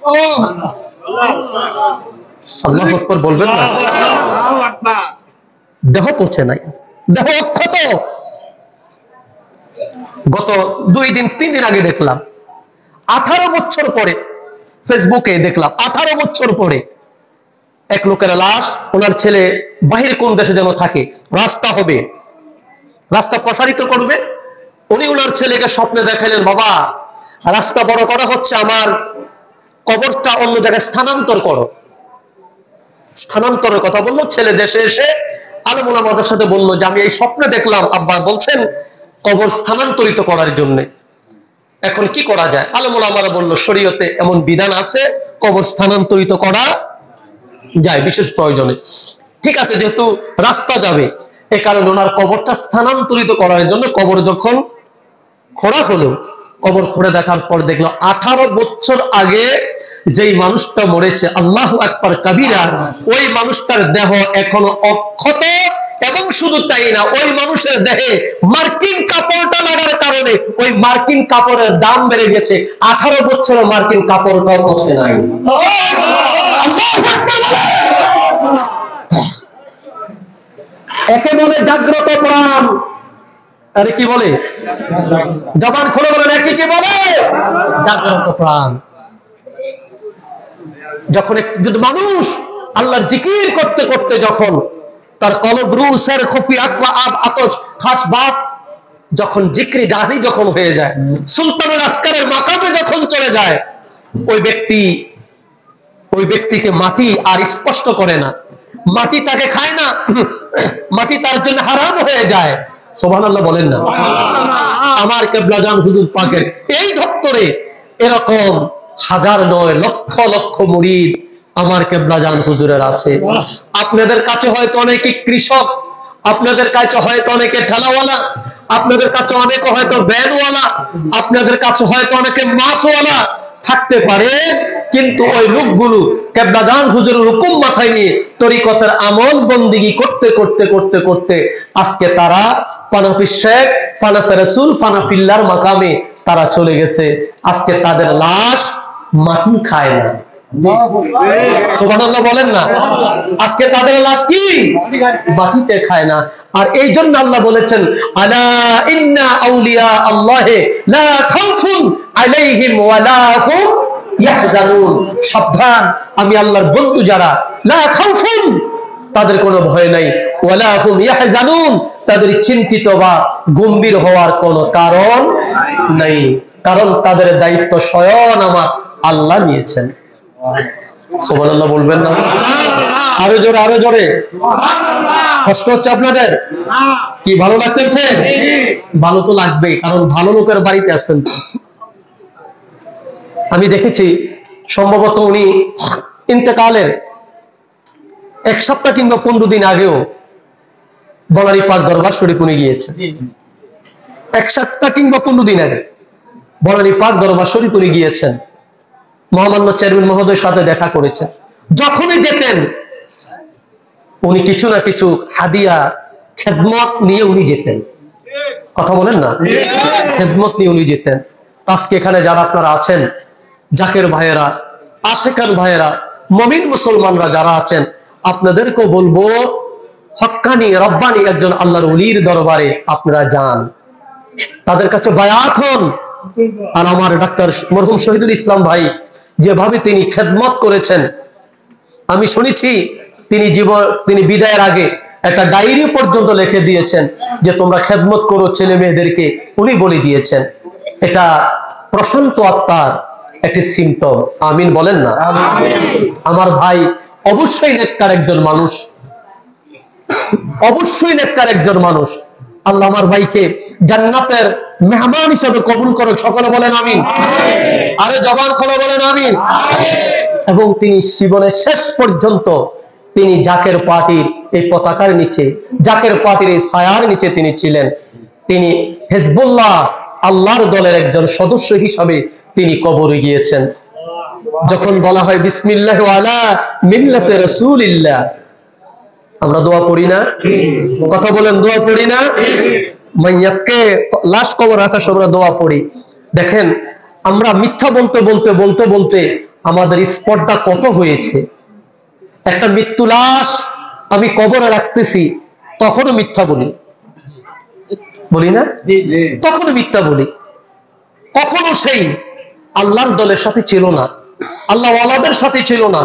আল্লাহু আকবার বলবেন না? দেহ পচে নাই, দেহ অক্ষত। গত 2 দিন 3 দিন আগে দেখলাম, 18 বছর পরে ফেসবুকে দেখলাম, 18 বছর পরে এক লোকের লাশ, ওনার ছেলে বাহির কোন দেশে যেন থাকে, রাস্তা হবে, রাস্তা প্রসারিত করবে, উনি ওনার ছেলেকে স্বপ্নে দেখাইলেন, বাবা রাস্তা বড় করা হচ্ছে, আমার কবরটা অন্য জায়গায় স্থানান্তর করো। স্থানান্তরের কথা বললো, ছেলে দেশে এসে আলেম ওলামাদের সাথে বললো যে আমি এই স্বপ্নে দেখলাম, আব্বা বলছেন কবর স্থানান্তরিত করার জন্য, এখন কি করা যায়? আলেম ওলামারা বললো শরীয়তে এমন বিধান আছে, কবর স্থানান্তরিত করা যায় বিশেষ প্রয়োজনে। ঠিক আছে, যেহেতু রাস্তা যাবে, এ কারণে ওনার কবরটা স্থানান্তরিত করার জন্য কবর যখন খোঁড়া হলো, কবর খুঁড়ে দেখার পর দেখলো 18 বছর আগে যেই মানুষটা মরেছে, আল্লাহু আকবার কাবীরা, ওই মানুষটার দেহ এখনো অক্ষত। এবং শুধু তাই না, ওই মানুষের দেহে মার্কিন কাপড়টা লাগার কারণে ওই মার্কিন কাপড়ের দাম বেড়ে গেছে। 18 বছরের মার্কিন কাপড়টাও পচে নাই। একে বলে জাগ্রত প্রাণ। আরে কি বলে? জবান খুলে বলেন, একে কি বলে? জাগ্রত প্রাণ। যখন যদি মানুষ আল্লাহর জিকির করতে করতে যখন তার কলব রুসের খফি আকফা আব আতশ খাস বাত যখন জিক্রি জাহি যখন হয়ে যায়, সুলতানুল আসকারের মাকামে যখন চলে যায়, ওই ব্যক্তিকে মাটি আর স্পষ্ট করে না, মাটি তাকে খায় না, মাটি তার জন্য হারাম হয়ে যায়। সুবহানাল্লাহ বলেন না? আমার কেবলাজান হুজুর পাকের এই দপ্তরে এরকম হাজার নয় লক্ষ লক্ষ মুরিদ আমার কেবলাজান হুজুরের আছে। আপনাদের কাছে হয়তো অনেকে কৃষক, আপনাদের কাছে হয়তো অনেকে ঠেলাওয়ালা, আপনাদের কাছে অনেকে হয়তো ভ্যানওয়ালা, আপনাদের কাছে হয়তো অনেকে মাছওয়ালা থাকতে পারে, কিন্তু ওই লোকগুলো কেবলাজান হুজুরের হুকুম মাথায় নিয়ে তরিকতের আমল বন্দিগি করতে করতে করতে করতে আজকে তারা ফানাফি শেখ, ফানাফি রাসূল, ফানাফিল্লাহর মাকামে তারা চলে গেছে। আজকে তাদের লাশ মাটি খায় না। সুবহানাল্লাহ বলেন না? আজকে তাদের লাশ কি মাটিতে খায় না। আর এই জন্য আল্লাহ বলেছেন, আলা ইন্না আউলিয়া আল্লাহি লা খাউফুন আলাইহিম ওয়া লা হুম ইয়াহজানুন। সাবধান, আমি আল্লাহর বন্ধু যারা, লা খাউফুন, তাদের কোনো ভয় নাই, ওয়া লা হুম ইয়াহজানুন, তাদের চিন্তিত বা গম্ভীর হওয়ার কোনো কারণ নাই, কারণ তাদের দায়িত্ব স্বয়ং আমার আল্লাহ নিয়েছেন। সুবহানাল্লাহ বলবেন না? আরো জোরে, আরো জোরে। কষ্ট হচ্ছে আপনাদের? কি ভালো লাগতেছে? ভালো তো লাগবেই, কারণ ভালো লোকের বাড়িতে আসছেন। আমি দেখেছি সম্ভবত উনি ইন্তেকালের 1 সপ্তাহ কিংবা 15 দিন আগেও বনানী পাক দরবার শরীফ উনি গিয়েছেন। 1 সপ্তাহ কিংবা 15 দিন আগে বনানী পাক দরবার শরীফ উনি গিয়েছেন, মহামান্য চেয়ারম্যান মহোদয়ের সাথে দেখা করেছেন। যখনই যেতেন উনি কিছু না কিছু হাদিয়া খেদমত নিয়ে উনি যেতেন। কথা বলেন না? খেদমত নিয়ে উনি যেতেন। আজকে এখানে যারা আপনারা আছেন, জাকের ভাইয়েরা, আশেকান ভাইয়েরা, মুমিন মুসলমানরা যারা আছেন, আপনাদেরকেও বলবো, হক্কা হাক্কানি রব্বানি একজন আল্লাহর ওলির দরবারে আপনারা যান, তাদের কাছে বায়াত হন। আর আমার ডাক্তার মরহুম শহীদুল ইসলাম ভাই যেভাবে তিনি খেদমত করেছেন, আমি শুনেছি তিনি বিদায়ের আগে একটা ডায়েরি পর্যন্ত লিখে দিয়েছেন যে তোমরা খেদমত করো ছেলে মেয়েদেরকে, উনি বলে দিয়েছেন। এটা প্রশান্ত আত্মার একটি সিম্পটম। আমিন বলেন না? আমার ভাই অবশ্যই নেককার একজন মানুষ, অবশ্যই নেককার একজন মানুষ। আল্লাহ আমার ভাইকে জান্নাতের মেহমান হিসেবে কবুল করো, সকলে বলেন আমিন। আরে জবান খুলে বলেন আমিন। এবং তিনি জীবনের শেষ পর্যন্ত তিনি জাকের পার্টির এই পতাকার নিচে, জাকের পার্টির এই ছায়ার নিচে তিনি ছিলেন। তিনি হিজবুল্লাহ আল্লাহর দলের একজন সদস্য হিসাবে তিনি কবরে গিয়েছেন। যখন বলা হয় বিসমিল্লাহ আলা মিল্লাতে রাসূলিল্লাহ, আমরা দোয়া পড়ি না? কথা বলেন, দোয়া পড়ি না? মাইয়াতকে লাশ কবর রাখার সময় আমরা দোয়া পড়ি। দেখেন আমরা মিথ্যা বলতে বলতে বলতে বলতে আমাদের স্পর্ধা কত হয়েছে। একটা মৃত্যু লাশ আমি কবরে রাখতেছি, তখনও মিথ্যা বলি, বলি না? তখনও মিথ্যা বলি। কখনো সেই আল্লাহর দলের সাথে ছিল না, আল্লাহ ওয়ালাদের সাথে ছিল না,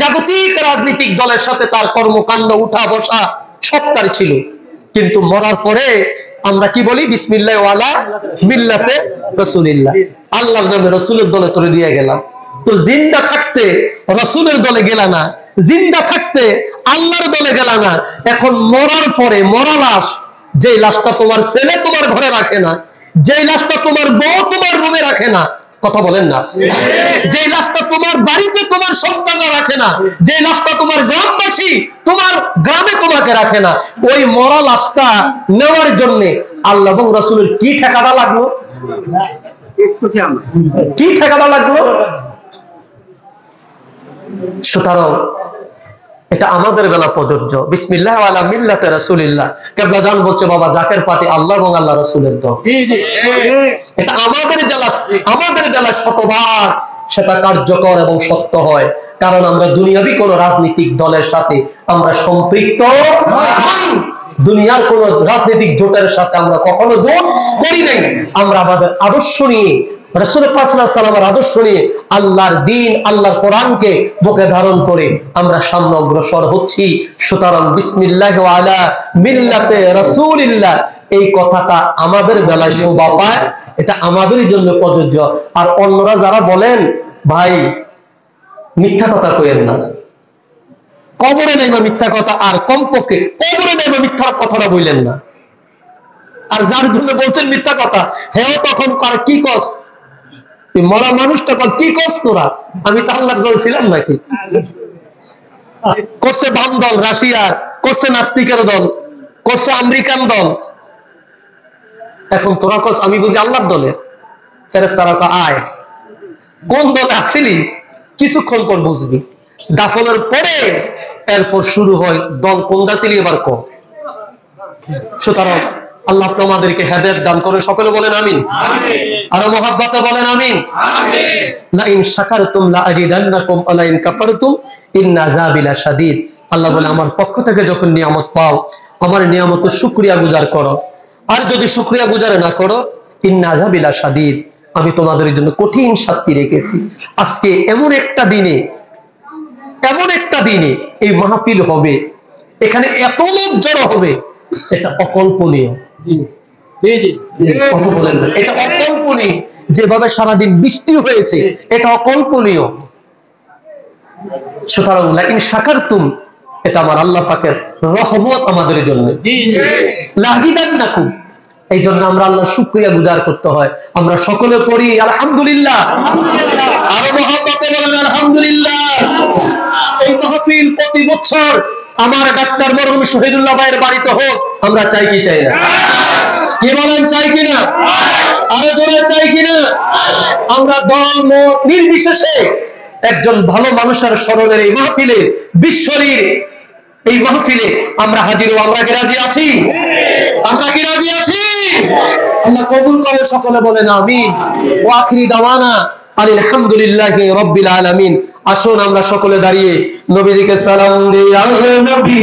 জাগতিক রাজনৈতিক দলের সাথে তার কর্মকাণ্ড উঠা বসা সব তার ছিল। কিন্তু মরার পরে আমরা কি বলি? বিসমিল্লাহ ওয়ালা মিল্লাতে রাসূলিল্লাহ, আল্লাহর নামে রাসূলের দলে তোরে দিয়ে গেলাম। তো জিন্দা থাকতে রাসূলের দলে গেলা না, জিন্দা থাকতে আল্লাহর দলে গেলা না। এখন মরার পরে মরা লাশ, যে লাশটা তোমার ছেলে তোমার ঘরে রাখে না, যে লাশটা তোমার বউ তোমার রুমে রাখে না, কথা বলেন না? যে লাশটা তোমার বাড়িতে তোমার সন্তানরা রাখে না, যে লাশটা তোমার গ্রামবাসী তোমার গ্রামে তোমাকে রাখে না, ওই মরা লাশটা নেওয়ার জন্য আল্লাহ এবং রাসূলের কি ঠেকাটা লাগলো? কি ঠেকাটা লাগলো? সুতরাং এটা আমাদের বেলা প্রযোজ্য। বিসমিল্লাহ ওয়ালা মিল্লাতে রাসূলিল্লাহ। কেবলা জান বলছে বাবা জাকের পার্টি আল্লাহ এবং আল্লাহ রাসূলের দল। এটা আমাদের বেলা শতভাগ সেটা কার্যকর এবং সত্য হয়, কারণ আমরা দুনিয়াবি কোন রাজনৈতিক দলের সাথে আমরা সম্পৃক্ত নই। দুনিয়ার কোন রাজনৈতিক জোটের সাথে আমরা কখনো জোট করি নাই। আমরা আমাদের আদর্শ নিয়ে, রাসূল পাক সাল্লাল্লাহু আলাইহি ওয়াসাল্লামের আদর্শ নিয়ে, আল্লাহর দ্বীন আল্লাহর কোরআনকে বুকে ধারণ করে আমরা সামনে অগ্রসর হচ্ছি। সুতরাং বিসমিল্লাহ ওয়ালা মিল্লাতে রাসূলিল্লাহ এই কথাটা আমাদের বেলায় শোভা পায়, এটা আমাদেরই জন্য প্রযোজ্য। আর অন্যরা যারা বলেন ভাই মিথ্যা কথা কইেন না, কবরে নেই বা মিথ্যা কথা, আর কমপক্ষে কবরে নেই বা মিথ্যা কথাটা বললেন না। আর যার জন্য বলছেন মিথ্যা কথা, হেও তখন কি কস? মরা মানুষটা কি কস তোরা? আমি তো আল্লাহর দল ছিলাম নাকি? করছে বাম দল রাশিয়ার, করছে নাস্তিকের দল, করছে আমেরিকান দল। এখন তোরা কস আমি বুঝি আল্লাহর দলের? ফেরেশতারা আয় কোন দলে আসিলি কিছুক্ষণ পর বুঝবি। দাফনের পরে এরপর শুরু হয় দল কোনটা ছিল এবার কম। সুতরাং আল্লাহ আমাদেরকে হেদায়েত দান করে, সকলে বলেন আমিন। আর মহাব্বতে বলেন আমিন। লা ইন শাকারতুম লা আযীদান্নাকুম ওয়া লা ইন কাফারতুম ইন্না আযাবি লাশাদীদ। আল্লাহ বলে আমার পক্ষ থেকে যখন নিয়ামত পাও আমার নিয়ামতের শুকরিয়া গুজার করো, আর যদি শুকরিয়া গুজার না করো ইন্না আযাবি লাশাদীদ, আমি তোমাদের জন্য কঠিন শাস্তি রেখেছি। আজকে এমন একটা দিনে এই মাহফিল হবে, এখানে এত লোক জড়ো হবে, এটা অকল্পনীয়। কথা বলেন না, এটা অকল্পনীয়। যেভাবে সারাদিন বৃষ্টি হয়েছে এটা অকল্পনীয়। সুতরাং লা ইন শাকারতুম, এটা আমার আল্লাহ পাকের রহমত আমাদের জন্য। লা আযীদান্নাকুম, এই জন্য আমরা আল্লাহর শুকরিয়া গুজার করতে হয়। আমরা সকলে পড়ি আলহামদুলিল্লাহ। আরো মহব্বতে বলেন আলহামদুলিল্লাহ। এই মাহফিল প্রতি বছর আমার ডাক্তার মরহুম শহীদুল্লাহ ভাইয়ের বাড়িতে হোক, আমরা চাই কি চাই না? কি বলেন, চাই কিনা? আরো জোরে চাই কিনা? আমরা দল মত নির্বিশেষে একজন ভালো মানুষের স্মরণের এই মাহফিলে, বিশ্বরীর এই মাহফিলে আমরা হাজির। আমরা কি রাজি আছি? আমরা কি রাজি আছি? আল্লাহ কবুল করে, সকলে বলেন আমিন। ওয়া আখিরি দাওয়ানা আলহামদুলিল্লাহি রাব্বিল আলামিন। আসুন আমরা সকলে দাঁড়িয়ে নবীজিকে সালাম দিই। ইয়া নবী